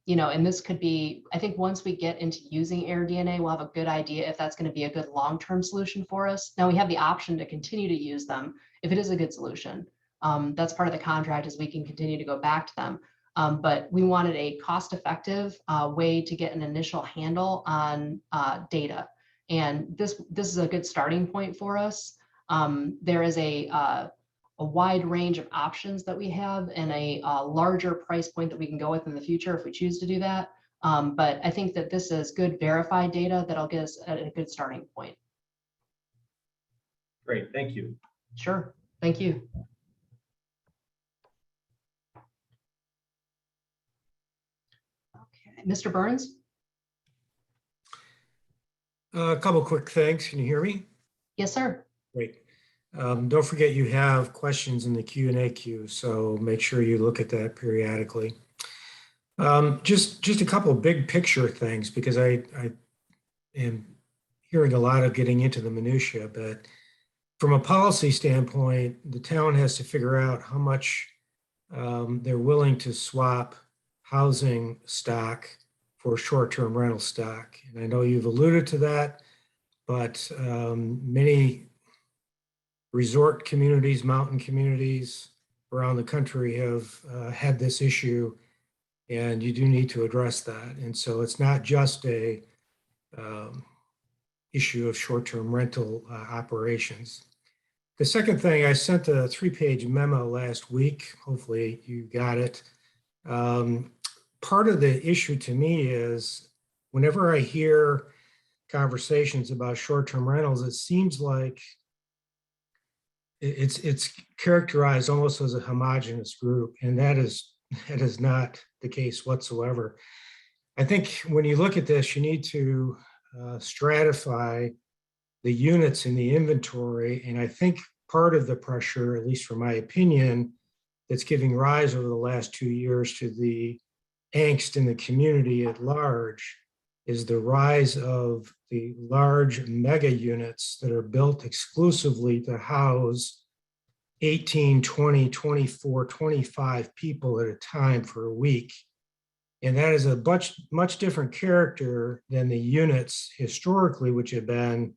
you know, and this could be, I think once we get into using AirDNA, we'll have a good idea if that's going to be a good long-term solution for us. Now we have the option to continue to use them if it is a good solution. That's part of the contract, is we can continue to go back to them. But we wanted a cost-effective way to get an initial handle on data. And this is a good starting point for us. There is a wide range of options that we have, and a larger price point that we can go with in the future if we choose to do that. But I think that this is good verified data that'll get us at a good starting point. Great, thank you. Sure, thank you. Okay, Mr. Burns? A couple quick things. Can you hear me? Yes, sir. Great. Don't forget you have questions in the Q&A queue, so make sure you look at that periodically. Just a couple of big picture things, because I am hearing a lot of getting into the minutia, but from a policy standpoint, the town has to figure out how much they're willing to swap housing stock for short-term rental stock. And I know you've alluded to that, but many resort communities, mountain communities around the country have had this issue, and you do need to address that. And so it's not just a issue of short-term rental operations. The second thing, I sent a 3-page memo last week. Hopefully you got it. Part of the issue to me is whenever I hear conversations about short-term rentals, it seems like it's characterized almost as a homogeneous group, and that is not the case whatsoever. I think when you look at this, you need to stratify the units in the inventory, and I think part of the pressure, at least from my opinion, that's giving rise over the last 2 years to the angst in the community at large is the rise of the large mega units that are built exclusively to house 18, 20, 24, 25 people at a time for a week. And that is a much different character than the units historically, which have been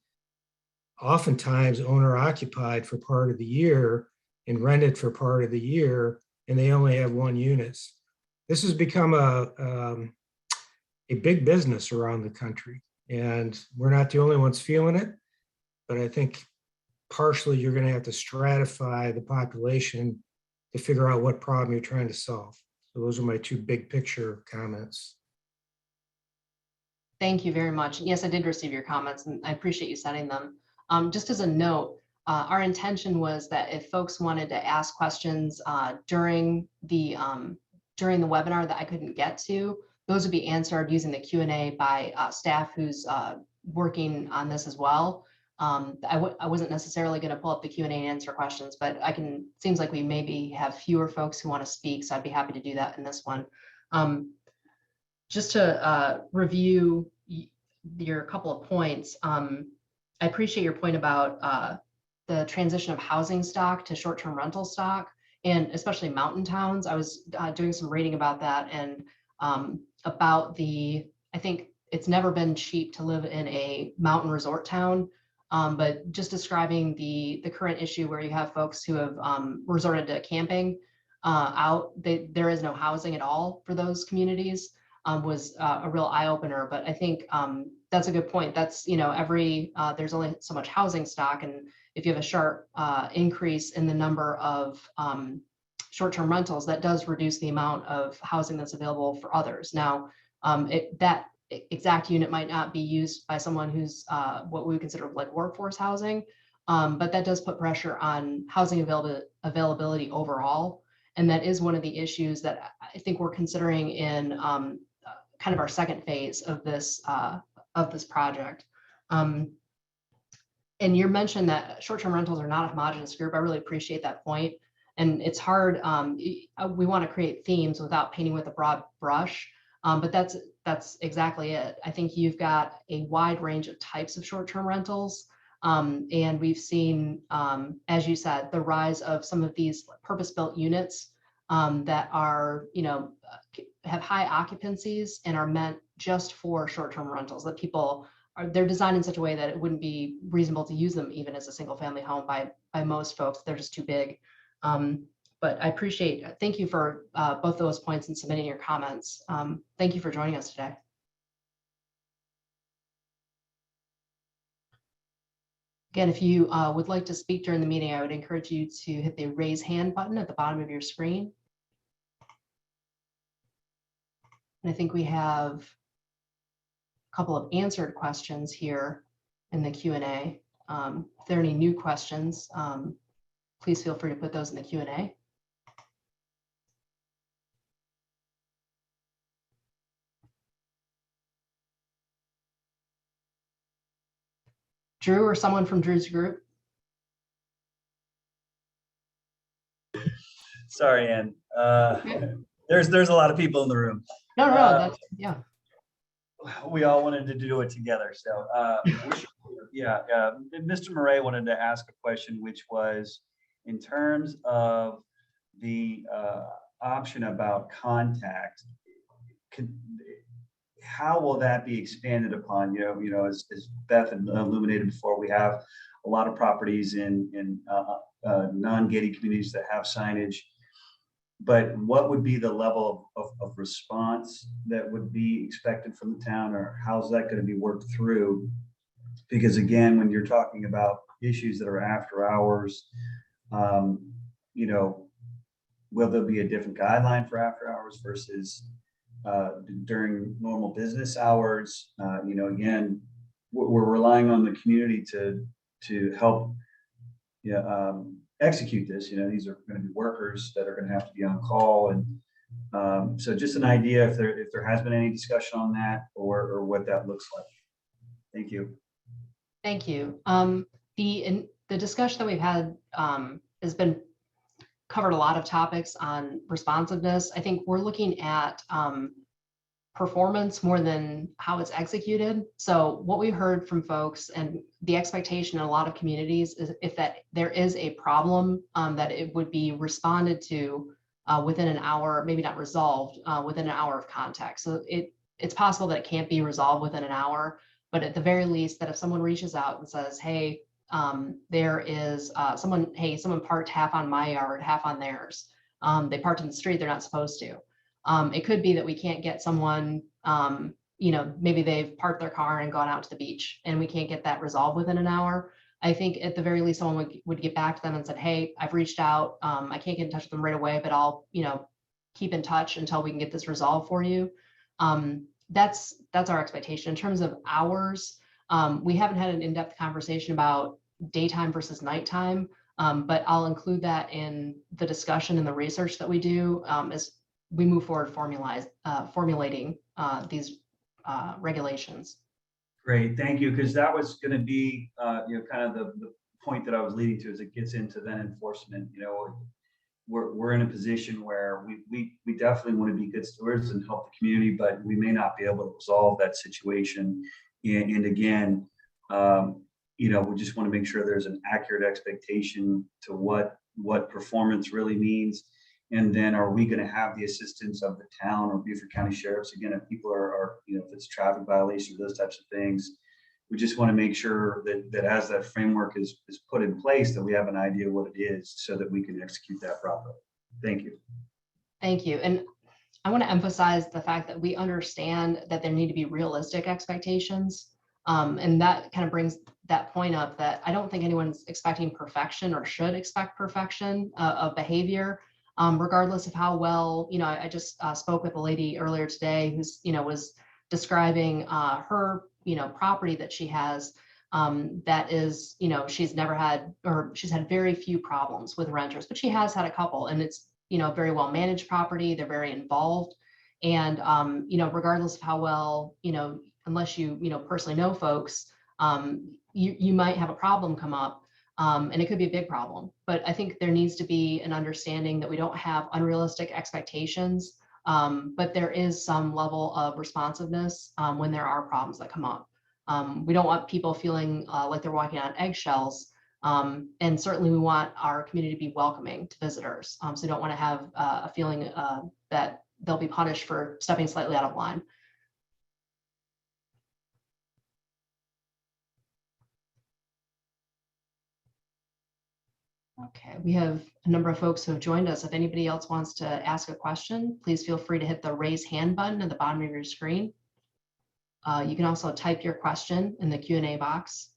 oftentimes owner occupied for part of the year and rented for part of the year, and they only have one unit. This has become a big business around the country, and we're not the only ones feeling it, but I think partially you're going to have to stratify the population to figure out what problem you're trying to solve. So those are my 2 big picture comments. Thank you very much. Yes, I did receive your comments, and I appreciate you sending them. Just as a note, our intention was that if folks wanted to ask questions during the webinar that I couldn't get to, those would be answered using the Q&A by staff who's working on this as well. I wasn't necessarily going to pull up the Q&A and answer questions, but seems like we maybe have fewer folks who want to speak, so I'd be happy to do that in this one. Just to review your couple of points, I appreciate your point about the transition of housing stock to short-term rental stock, and especially mountain towns. I was doing some reading about that, and about I think it's never been cheap to live in a mountain resort town. But just describing the current issue where you have folks who have resorted to camping there is no housing at all for those communities, was a real eye opener. But I think that's a good point. That's, there's only so much housing stock, and if you have a sharp increase in the number of short-term rentals, that does reduce the amount of housing that's available for others. Now, that exact unit might not be used by someone who's what we would consider like workforce housing, but that does put pressure on housing availability overall. And that is one of the issues that I think we're considering in kind of our second phase of this project. And you mentioned that short-term rentals are not a homogeneous group. I really appreciate that point. And it's hard, we want to create themes without painting with a broad brush, but that's exactly it. I think you've got a wide range of types of short-term rentals. And we've seen, as you said, the rise of some of these purpose-built units that are, have high occupancies and are meant just for short-term rentals, that people are, they're designed in such a way that it wouldn't be reasonable to use them even as a single family home by most folks. They're just too big. But I appreciate, thank you for both those points and submitting your comments. Thank you for joining us today. Again, if you would like to speak during the meeting, I would encourage you to hit the raise hand button at the bottom of your screen. And I think we have a couple of answered questions here in the Q&A. If there are any new questions, please feel free to put those in the Q&A. Drew or someone from Drew's group? Sorry, Ann. There's a lot of people in the room. No, that's, yeah. We all wanted to do it together. So Mr. Murray wanted to ask a question, which was in terms of the option about contact, how will that be expanded upon? As Beth had illuminated before, we have a lot of properties in non-gated communities that have signage. But what would be the level of response that would be expected from the town, or how's that going to be worked through? Because again, when you're talking about issues that are after hours, will there be a different guideline for after hours versus during normal business hours? Again, we're relying on the community to help execute this. These are going to be workers that are going to have to be on call, and so just an idea if there has been any discussion on that or what that looks like. Thank you. Thank you. The discussion that we've had has been covered a lot of topics on responsiveness. I think we're looking at performance more than how it's executed. So what we heard from folks and the expectation in a lot of communities is if that there is a problem, that it would be responded to within an hour, maybe not resolved within an hour of contact. So it's possible that it can't be resolved within an hour, but at the very least that if someone reaches out and says, hey, there is someone parked half on my yard, half on theirs. They parked in the street, they're not supposed to. It could be that we can't get someone, maybe they've parked their car and gone out to the beach and we can't get that resolved within an hour. I think at the very least, someone would get back to them and said, hey, I've reached out. I can't get in touch with them right away, but I'll, keep in touch until we can get this resolved for you. That's our expectation. In terms of hours, we haven't had an in-depth conversation about daytime versus nighttime, but I'll include that in the discussion and the research that we do as we move forward formulating these regulations. Great, thank you, because that was going to be kind of the point that I was leading to as it gets into then enforcement. We're in a position where we definitely want to be good stewards and help the community, but we may not be able to resolve that situation. And again, we just want to make sure there's an accurate expectation to what performance really means. And then are we going to have the assistance of the town or Beaufort County Sheriffs? Again, if people are if it's traffic violations, those types of things, we just want to make sure that as that framework is put in place, that we have an idea what it is so that we can execute that properly. Thank you. Thank you. And I want to emphasize the fact that we understand that there need to be realistic expectations. And that kind of brings that point up that I don't think anyone's expecting perfection or should expect perfection of behavior. Regardless of how well, I just spoke with a lady earlier today who's, was describing her, property that she has that is, she's never had, or she's had very few problems with renters, but she has had a couple, and it's, very well managed property. They're very involved. And, regardless of how well, unless you, personally know folks, you might have a problem come up. And it could be a big problem, but I think there needs to be an understanding that we don't have unrealistic expectations, but there is some level of responsiveness when there are problems that come up. We don't want people feeling like they're walking on eggshells And certainly we want our community to be welcoming to visitors. So we don't want to have a feeling that they'll be punished for stepping slightly out of line. Okay, we have a number of folks who have joined us. If anybody else wants to ask a question, please feel free to hit the raise hand button at the bottom of your screen. You can also type your question in the Q&A box.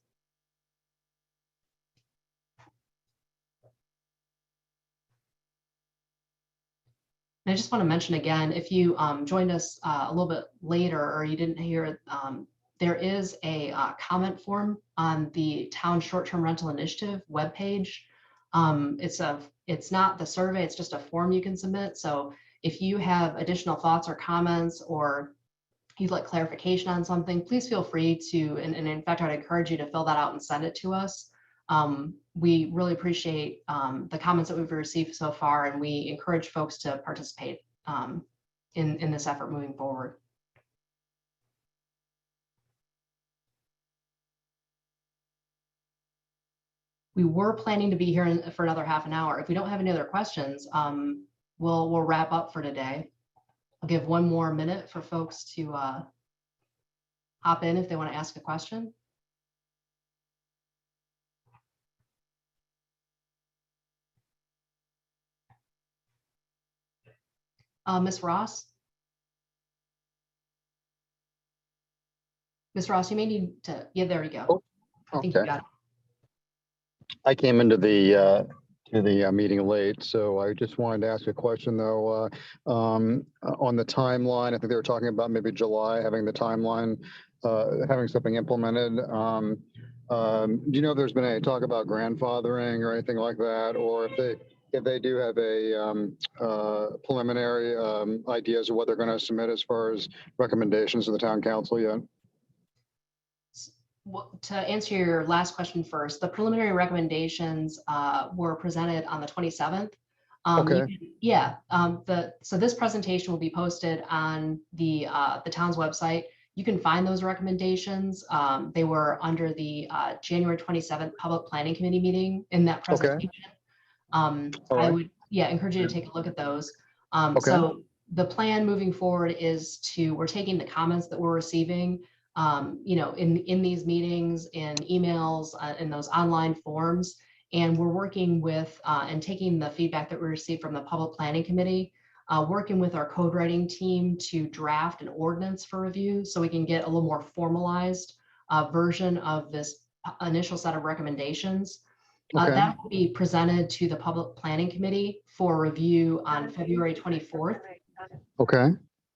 And I just want to mention again, if you joined us a little bit later or you didn't hear it, there is a comment form on the Town Short-Term Rental Initiative webpage. It's not the survey, it's just a form you can submit. So if you have additional thoughts or comments, or you'd like clarification on something, please feel free to, and in fact, I'd encourage you to fill that out and send it to us. We really appreciate the comments that we've received so far, and we encourage folks to participate in this effort moving forward. We were planning to be here for another half an hour. If we don't have any other questions, we'll wrap up for today. I'll give one more minute for folks to hop in if they want to ask a question. Ms. Ross? Ms. Ross, you may need to, yeah, there you go. Oh, I think you okay. got it. I came into the meeting late, so I just wanted to ask a question though. On the timeline, I think they were talking about maybe July having the timeline, having something implemented. Do you know if there's been any talk about grandfathering or anything like that, or if they do have a preliminary ideas of what they're going to submit as far as recommendations to the town council yet? Well, to answer your last question first, the preliminary recommendations were presented on the 27th. Okay. So this presentation will be posted on the town's website. You can find those recommendations. They were under the January 27th Public Planning Committee meeting in that presentation. All I right. would encourage you to take a look at those. Okay. So the plan moving forward is we're taking the comments that we're receiving in these meetings, in emails, in those online forms. And we're working with and taking the feedback that we received from the Public Planning Committee, working with our code writing team to draft an ordinance for review so we can get a little more formalized version of this initial set of recommendations. Okay. That will be presented to the Public Planning Committee for review on February 24th. Okay.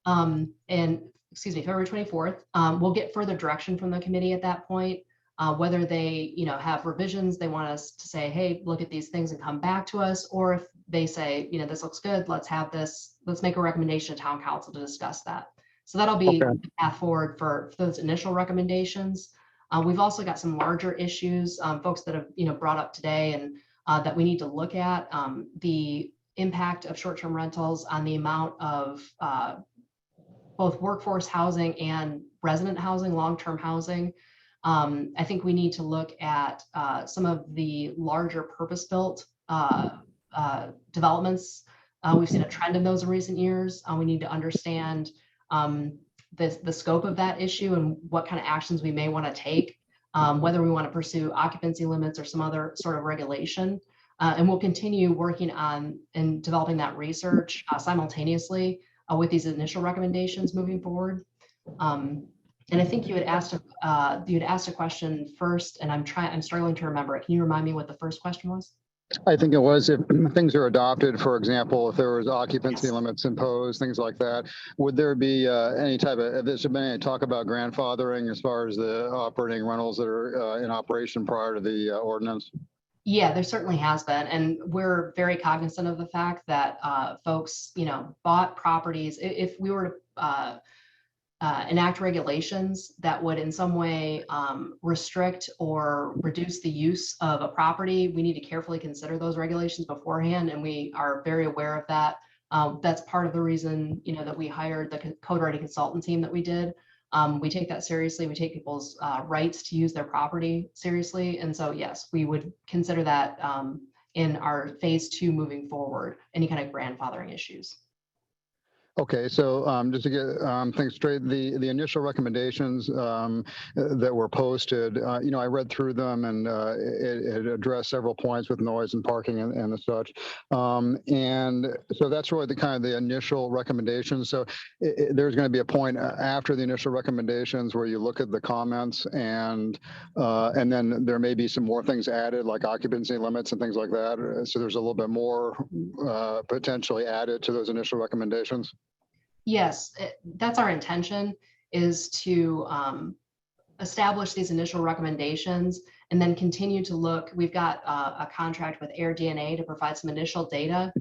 February 24th. We'll get further direction from the committee at that point, whether they, have revisions they want us to say, hey, look at these things and come back to us, or if they say, this looks good, let's make a recommendation to town council to discuss that. So that'll be the path forward for those initial recommendations. We've also got some larger issues, folks that have, brought up today and that we need to look at, the impact of short-term rentals on the amount of both workforce housing and resident housing, long-term housing. I think we need to look at some of the larger purpose-built developments. We've seen a trend in those in recent years. We need to understand the scope of that issue and what kind of actions we may want to take, whether we want to pursue occupancy limits or some other sort of regulation. And we'll continue working on and developing that research simultaneously with these initial recommendations moving forward. And I think you had asked a question first, and I'm struggling to remember it. Can you remind me what the first question was? I think it was if things are adopted, for example, if there was occupancy limits imposed, things like that, would there be if there's been any talk about grandfathering as far as the operating rentals that are in operation prior to the ordinance? Yeah, there certainly has been. And we're very cognizant of the fact that folks, bought properties. If we were to enact regulations that would in some way restrict or reduce the use of a property, we need to carefully consider those regulations beforehand. And we are very aware of that. That's part of the reason, that we hired the code writing consultant team that we did. We take that seriously. We take people's rights to use their property seriously. And so, yes, we would consider that in our phase 2 moving forward, any kind of grandfathering issues. Okay, so just to get things straight, the initial recommendations that were posted, I read through them, and it addressed several points with noise and parking and the such. And so that's really the initial recommendations. So there's going to be a point after the initial recommendations where you look at the comments, and then there may be some more things added, like occupancy limits and things like that. So there's a little bit more potentially added to those initial recommendations. Yes, that's our intention, is to establish these initial recommendations and then continue to look. We've got a contract with AirDNA to provide some initial data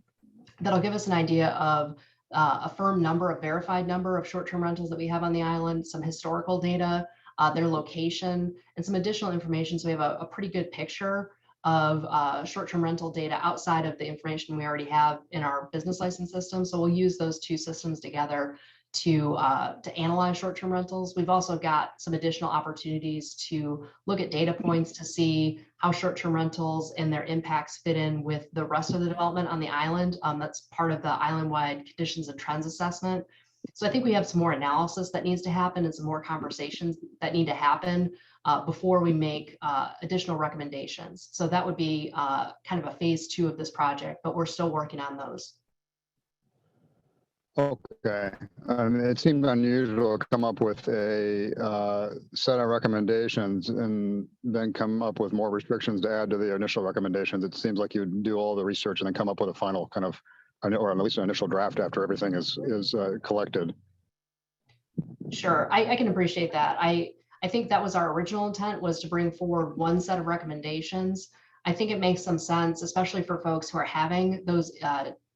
that'll give us an idea of a firm number, a verified number of short-term rentals that we have on the island, some historical data, their location, and some additional information. So we have a pretty good picture of short-term rental data outside of the information we already have in our business license system. So we'll use those two systems together to analyze short-term rentals. We've also got some additional opportunities to look at data points to see how short-term rentals and their impacts fit in with the rest of the development on the island. That's part of the island-wide conditions and trends assessment. So I think we have some more analysis that needs to happen and some more conversations that need to happen before we make additional recommendations. So that would be kind of a phase 2 of this project, but we're still working on those. Okay. It seemed unusual to come up with a set of recommendations and then come up with more restrictions to add to the initial recommendations. It seems like you would do all the research and then come up with a final kind of, or at least an initial draft after everything is collected. Sure, I can appreciate that. I think that was our original intent, was to bring forward one set of recommendations. I think it makes some sense, especially for folks who are having those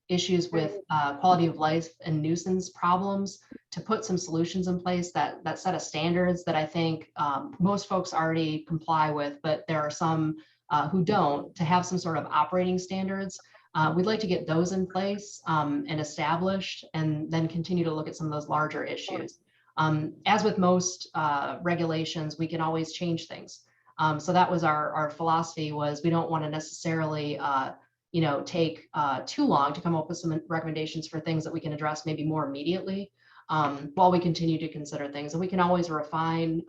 issues with quality of life and nuisance problems, to put some solutions in place that set of standards that I think most folks already comply with, but there are some who don't, to have some sort of operating standards. We'd like to get those in place and established, and then continue to look at some of those larger issues. As with most regulations, we can always change things. So that was our philosophy, was we don't want to necessarily take too long to come up with some recommendations for things that we can address maybe more immediately, while we continue to consider things. And we can always refine,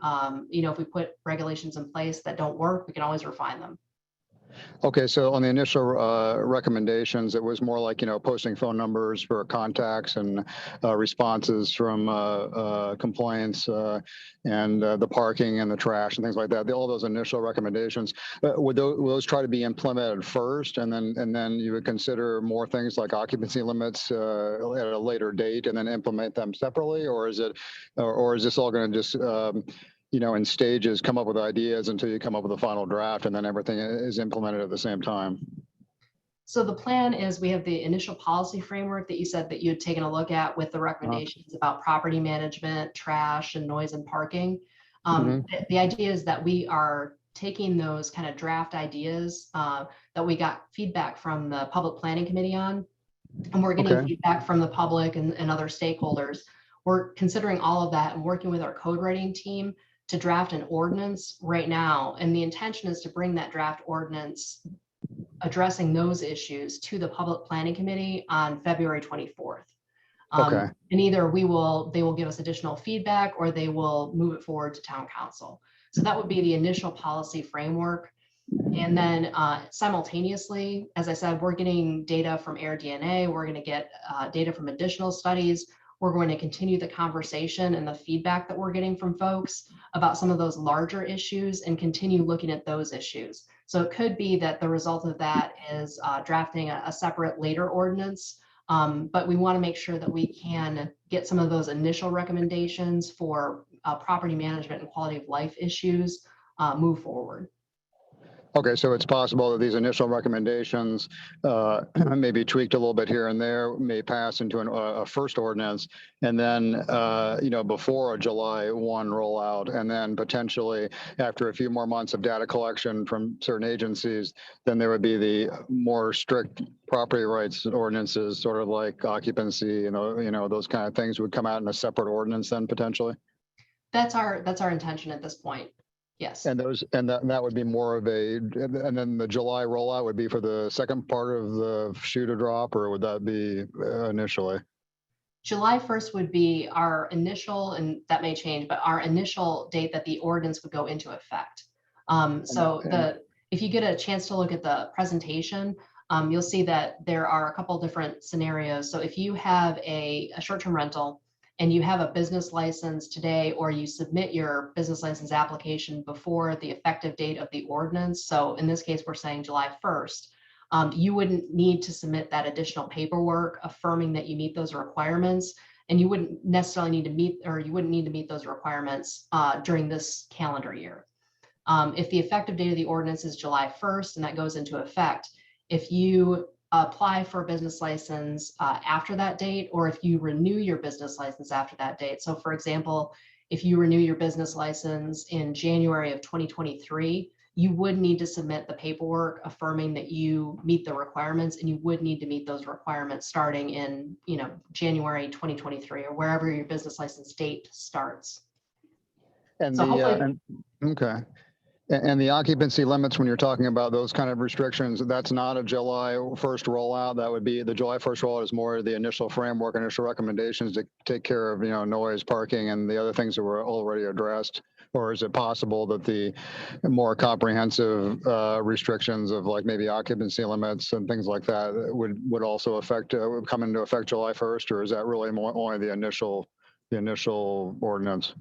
if we put regulations in place that don't work, we can always refine them. Okay, so on the initial recommendations, it was more like, posting phone numbers for contacts and responses from complaints and the parking and the trash and things like that. All those initial recommendations, would those try to be implemented first, and then you would consider more things like occupancy limits at a later date, and then implement them separately, or is this all going to just in stages, come up with ideas until you come up with a final draft, and then everything is implemented at the same time? So the plan is, we have the initial policy framework that you said that you had taken a look at, with the recommendations about property management, trash, and noise and parking. The idea is that we are taking those kind of draft ideas that we got feedback from the Public Planning Committee on, and we're getting feedback from the public and other stakeholders. We're considering all of that and working with our code writing team to draft an ordinance right now. And the intention is to bring that draft ordinance addressing those issues to the Public Planning Committee on February 24th. And either they will give us additional feedback, or they will move it forward to Town Council. So that would be the initial policy framework. And then simultaneously, as I said, we're getting data from AirDNA. We're going to get data from additional studies. We're going to continue the conversation and the feedback that we're getting from folks about some of those larger issues, and continue looking at those issues. So it could be that the result of that is drafting a separate later ordinance, but we want to make sure that we can get some of those initial recommendations for property management and quality of life issues move forward. Okay, so it's possible that these initial recommendations may be tweaked a little bit here and there, may pass into a first ordinance, and then, before a July 1 rollout, and then potentially after a few more months of data collection from certain agencies, then there would be the more strict property rights ordinances, sort of like occupancy, those kind of things would come out in a separate ordinance then potentially? That's our intention at this point. Yes. And that would be more of and then the July rollout would be for the second part of the shoe to drop, or would that be initially? July 1st would be our initial, and that may change, but our initial date that the ordinance would go into effect. If you get a chance to look at the presentation, you'll see that there are a couple different scenarios. So if you have a short-term rental and you have a business license today, or you submit your business license application before the effective date of the ordinance, so in this case, we're saying July 1st, you wouldn't need to submit that additional paperwork affirming that you meet those requirements, and you wouldn't necessarily need to meet those requirements during this calendar year. If the effective date of the ordinance is July 1st and that goes into effect, if you apply for a business license after that date, or if you renew your business license after that date. So for example, if you renew your business license in January of 2023, you would need to submit the paperwork affirming that you meet the requirements, and you would need to meet those requirements starting in, January 2023, or wherever your business license date starts. And So okay. And the occupancy limits, when you're talking about those kind of restrictions, that's not a July 1st rollout. That would be the July 1st rollout is more the initial framework, initial recommendations to take care of, noise, parking, and the other things that were already addressed. Or is it possible that the more comprehensive restrictions of like maybe occupancy limits and things like that would also would come into effect July 1st, or is that really only the initial ordinance?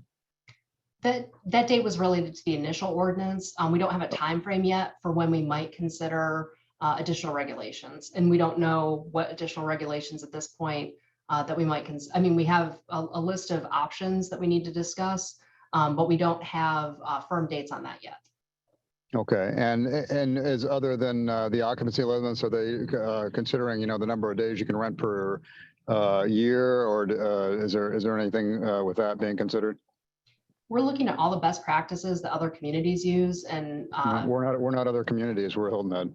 That date was related to the initial ordinance. We don't have a time frame yet for when we might consider additional regulations, and we don't know what additional regulations at this point that we might consider. I mean, we have a list of options that we need to discuss, but we don't have firm dates on that yet. Okay. And as other than the occupancy limits, are they considering, the number of days you can rent per year, or is there anything with that being considered? We're looking at all the best practices that other communities use, and we're not other communities. We're Hilton Head.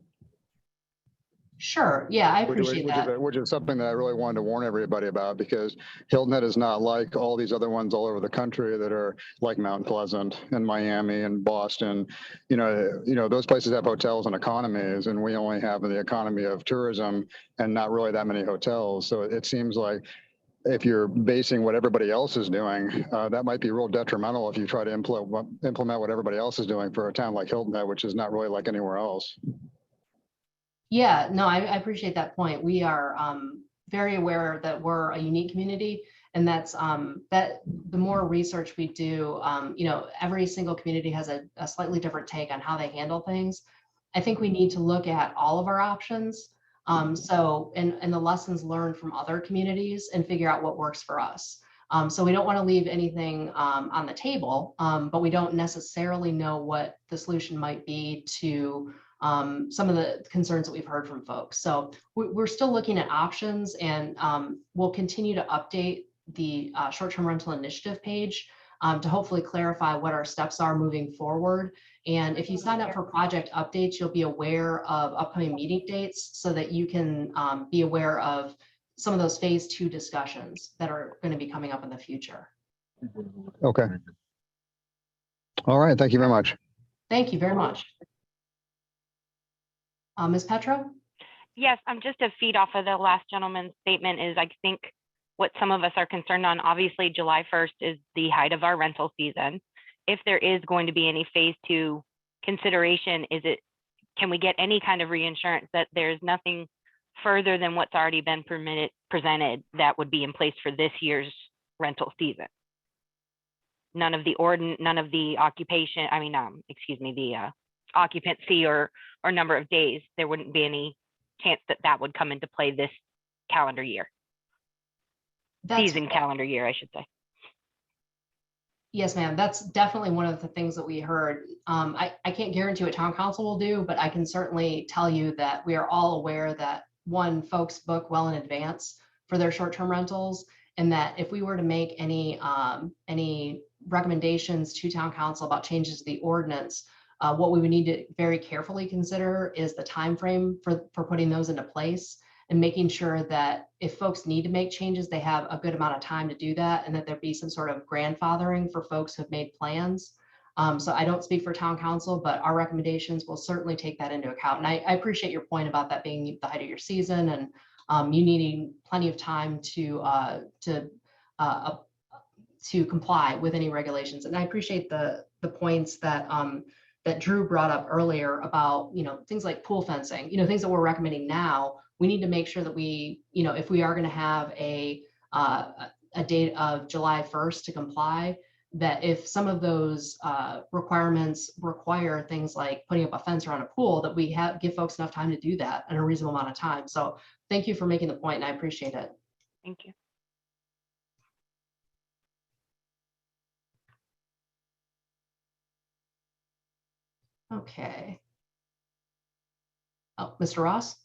Sure. Yeah, I appreciate that. Which is something that I really wanted to warn everybody about, because Hilton Head is not like all these other ones all over the country that are like Mount Pleasant and Miami and Boston. Those places have hotels and economies, and we only have the economy of tourism and not really that many hotels. So it seems like if you're basing what everybody else is doing, that might be real detrimental if you try to implement what everybody else is doing for a town like Hilton Head, which is not really like anywhere else. Yeah, no, I appreciate that point. We are very aware that we're a unique community, and that's that the more research we do, every single community has a slightly different take on how they handle things. I think we need to look at all of our options. And the lessons learned from other communities, and figure out what works for us. So we don't want to leave anything on the table, but we don't necessarily know what the solution might be to some of the concerns that we've heard from folks. So we're still looking at options, and we'll continue to update the short-term rental initiative page to hopefully clarify what our steps are moving forward. And if you sign up for project updates, you'll be aware of upcoming meeting dates, so that you can be aware of some of those phase 2 discussions that are going to be coming up in the future. Okay. All right. Thank you very much. Thank you very much. Ms. Petro? Yes, just to feed off of the last gentleman's statement is, I think what some of us are concerned on, obviously July 1st is the height of our rental season. If there is going to be any phase 2 consideration, can we get any kind of reinsurance that there's nothing further than what's already been presented that would be in place for this year's rental season? None of the occupation, the occupancy or number of days, there wouldn't be any chance that would come into play this calendar year. Season calendar year, I should say. Yes, ma'am. That's definitely one of the things that we heard. I can't guarantee what town council will do, but I can certainly tell you that we are all aware that folks book well in advance for their short-term rentals, and that if we were to make any recommendations to town council about changes to the ordinance, what we would need to very carefully consider is the time frame for putting those into place. and making sure that if folks need to make changes, they have a good amount of time to do that, and that there be some sort of grandfathering for folks who have made plans. So I don't speak for town council, but our recommendations will certainly take that into account. And I appreciate your point about that being the height of your season and you needing plenty of time to comply with any regulations. And I appreciate the points that that Drew brought up earlier about, things like pool fencing, things that we're recommending now. We need to make sure that we, if we are going to have a date of July 1st to comply, that if some of those requirements require things like putting up a fence around a pool, that we give folks enough time to do that in a reasonable amount of time. So thank you for making the point, and I appreciate it. Thank you. Okay. Oh, Mr. Ross?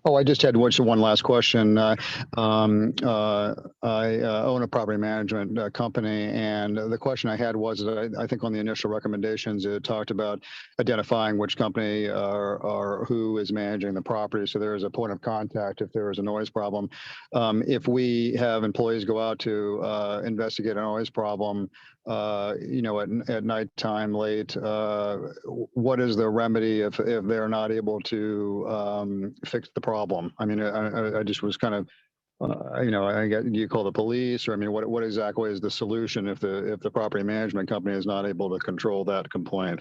Oh, I just had one last question. I own a property management company, and the question I had was that I think on the initial recommendations, it talked about identifying which company or who is managing the property. So there is a point of contact if there is a noise problem. If we have employees go out to investigate a noise problem, at nighttime late, what is the remedy if they're not able to fix the problem? I mean, I just was kind of, do you call the police, or I mean, what exactly is the solution if the property management company is not able to control that complaint?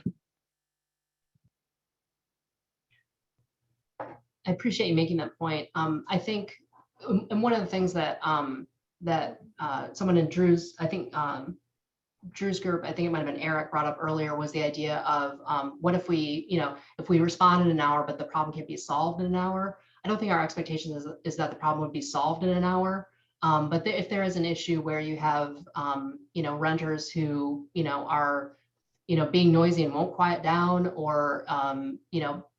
I appreciate you making that point. I think, and one of the things that someone in Drew's, I think Drew's group, I think it might have been Eric, brought up earlier, was the idea of what if we, if we respond in an hour, but the problem can't be solved in an hour. I don't think our expectation is that the problem would be solved in an hour. But if there is an issue where you have, renters who, are, being noisy and won't quiet down, or,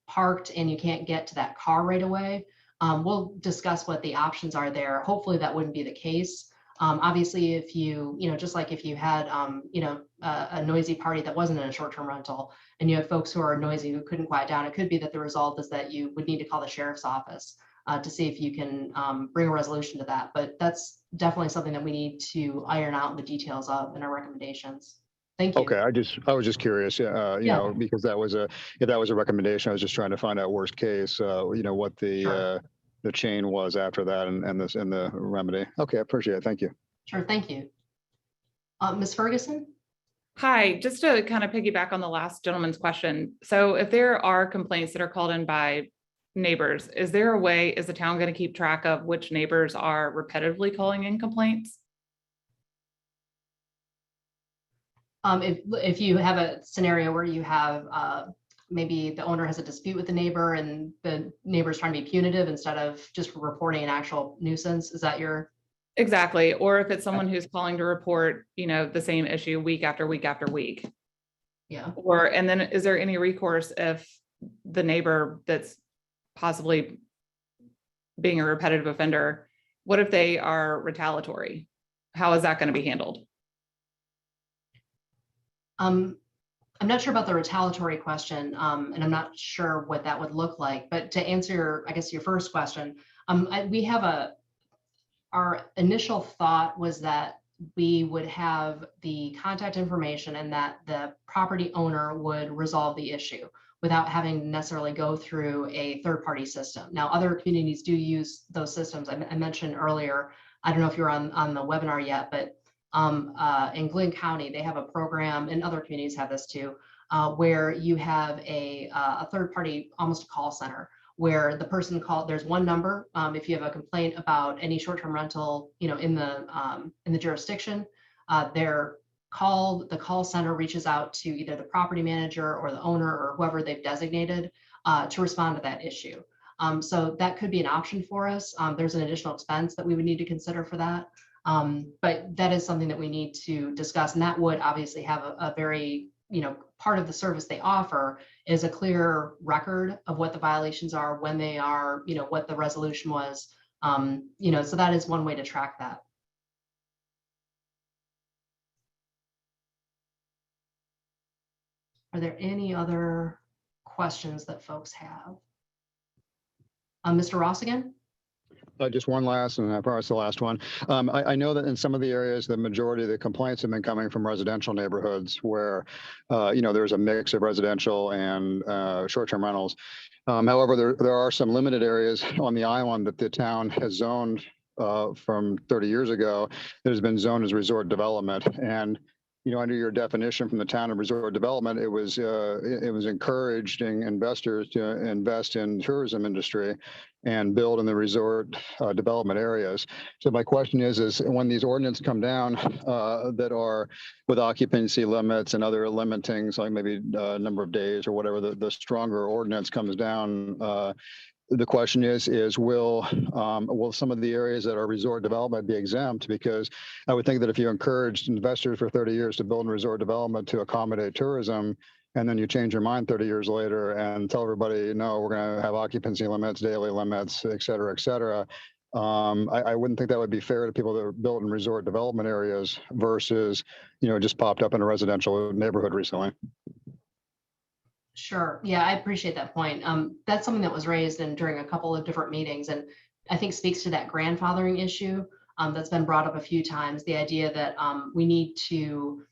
parked and you can't get to that car right away, we'll discuss what the options are there. Hopefully that wouldn't be the case. Obviously, if you, just like if you had, a noisy party that wasn't in a short-term rental, and you have folks who are noisy who couldn't quiet down, it could be that the result is that you would need to call the sheriff's office to see if you can bring a resolution to that. But that's definitely something that we need to iron out the details of in our recommendations. Thank you. Okay, I was just curious, because that was a recommendation. I was just trying to find out worst case, what the Sure. The chain was after that, and the remedy. Okay, I appreciate it. Thank you. Sure, thank you. Ms. Ferguson? Hi, just to kind of piggyback on the last gentleman's question. So if there are complaints that are called in by neighbors, is there a way, is the town going to keep track of which neighbors are repetitively calling in complaints? If you have a scenario where you have maybe the owner has a dispute with the neighbor and the neighbor's trying to be punitive instead of just reporting an actual nuisance, is that your? Exactly. Or if it's someone who's calling to report, the same issue week after week after week. Yeah. And then is there any recourse if the neighbor that's possibly being a repetitive offender, what if they are retaliatory? How is that going to be handled? I'm not sure about the retaliatory question, and I'm not sure what that would look like. But to answer, I guess, your first question, we have our initial thought was that we would have the contact information and that the property owner would resolve the issue without having to necessarily go through a third-party system. Now, other communities do use those systems. I mentioned earlier, I don't know if you're on the webinar yet, but in Glynn County, they have a program, and other communities have this too, where you have a third-party, almost a call center, where the person there's one number. If you have a complaint about any short-term rental, in the jurisdiction, the call center reaches out to either the property manager or the owner or whoever they've designated to respond to that issue. So that could be an option for us. There's an additional expense that we would need to consider for that. But that is something that we need to discuss, and that would obviously have a very, part of the service they offer is a clear record of what the violations are, when they are, what the resolution was, so that is one way to track that. Are there any other questions that folks have? Mr. Ross again? Just one last, and I promise the last one. I know that in some of the areas, the majority of the complaints have been coming from residential neighborhoods where, there's a mix of residential and short-term rentals. However, there are some limited areas on the island that the town has zoned from 30 years ago that has been zoned as resort development. And under your definition from the town of resort development, it was encouraging investors to invest in tourism industry and build in the resort development areas. So my question is when these ordinances come down that are with occupancy limits and other limitings, like maybe number of days or whatever, the stronger ordinance comes down, the question is will some of the areas that are resort development be exempt? Because I would think that if you encouraged investors for 30 years to build in resort development to accommodate tourism, and then you change your mind 30 years later and tell everybody, no, we're going to have occupancy limits, daily limits, et cetera, et cetera. I wouldn't think that would be fair to people that are built in resort development areas versus, just popped up in a residential neighborhood recently. Sure. Yeah, I appreciate that point. That's something that was raised during a couple of different meetings, and I think speaks to that grandfathering issue that's been brought up a few times. The idea that we need to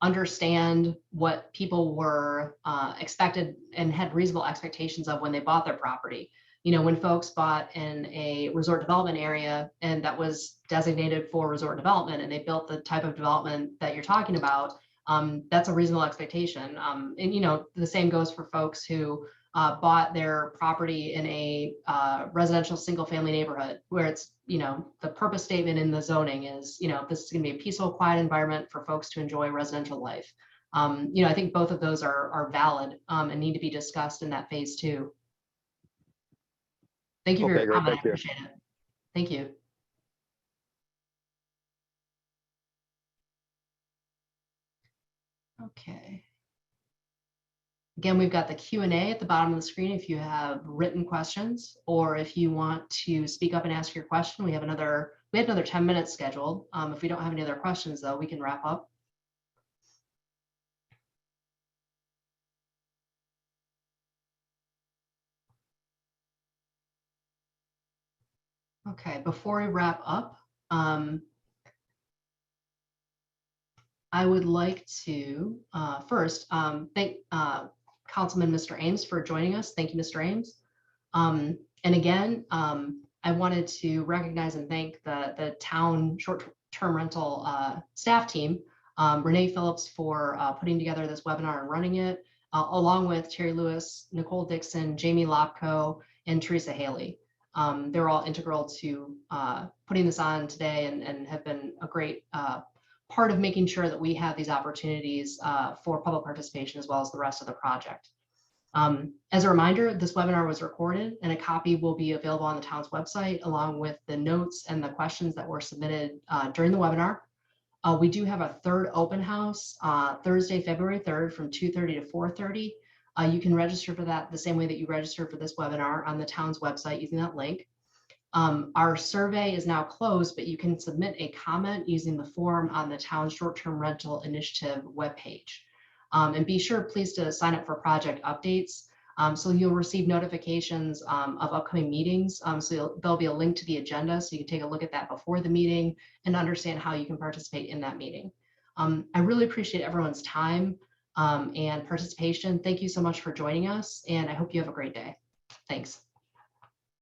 understand what people were expected and had reasonable expectations of when they bought their property. When folks bought in a resort development area and that was designated for resort development, and they built the type of development that you're talking about, that's a reasonable expectation. And the same goes for folks who bought their property in a residential single-family neighborhood where it's, the purpose statement in the zoning is, this is going to be a peaceful, quiet environment for folks to enjoy residential life. I think both of those are valid and need to be discussed in that phase too. Thank you for your comment. I appreciate it. Thank you. Okay. Again, we've got the Q&A at the bottom of the screen if you have written questions, or if you want to speak up and ask your question. We have another 10 minutes scheduled. If we don't have any other questions, though, we can wrap up. Okay, before we wrap up, I would like to first thank Councilman Mr. Ames for joining us. Thank you, Mr. Ames. And again, I wanted to recognize and thank the town short-term rental staff team, Renee Phillips for putting together this webinar and running it, along with Terry Lewis, Nicole Dixon, Jamie Lopko, and Teresa Haley. They're all integral to putting this on today and have been a great part of making sure that we have these opportunities for public participation as well as the rest of the project. As a reminder, this webinar was recorded and a copy will be available on the town's website along with the notes and the questions that were submitted during the webinar. We do have a third open house Thursday, February 3rd from 2:30 to 4:30. You can register for that the same way that you registered for this webinar on the town's website using that link. Our survey is now closed, but you can submit a comment using the form on the town's short-term rental initiative webpage. And be sure, please, to sign up for project updates. So you'll receive notifications of upcoming meetings. So there'll be a link to the agenda, so you can take a look at that before the meeting and understand how you can participate in that meeting. I really appreciate everyone's time and participation. Thank you so much for joining us, and I hope you have a great day. Thanks.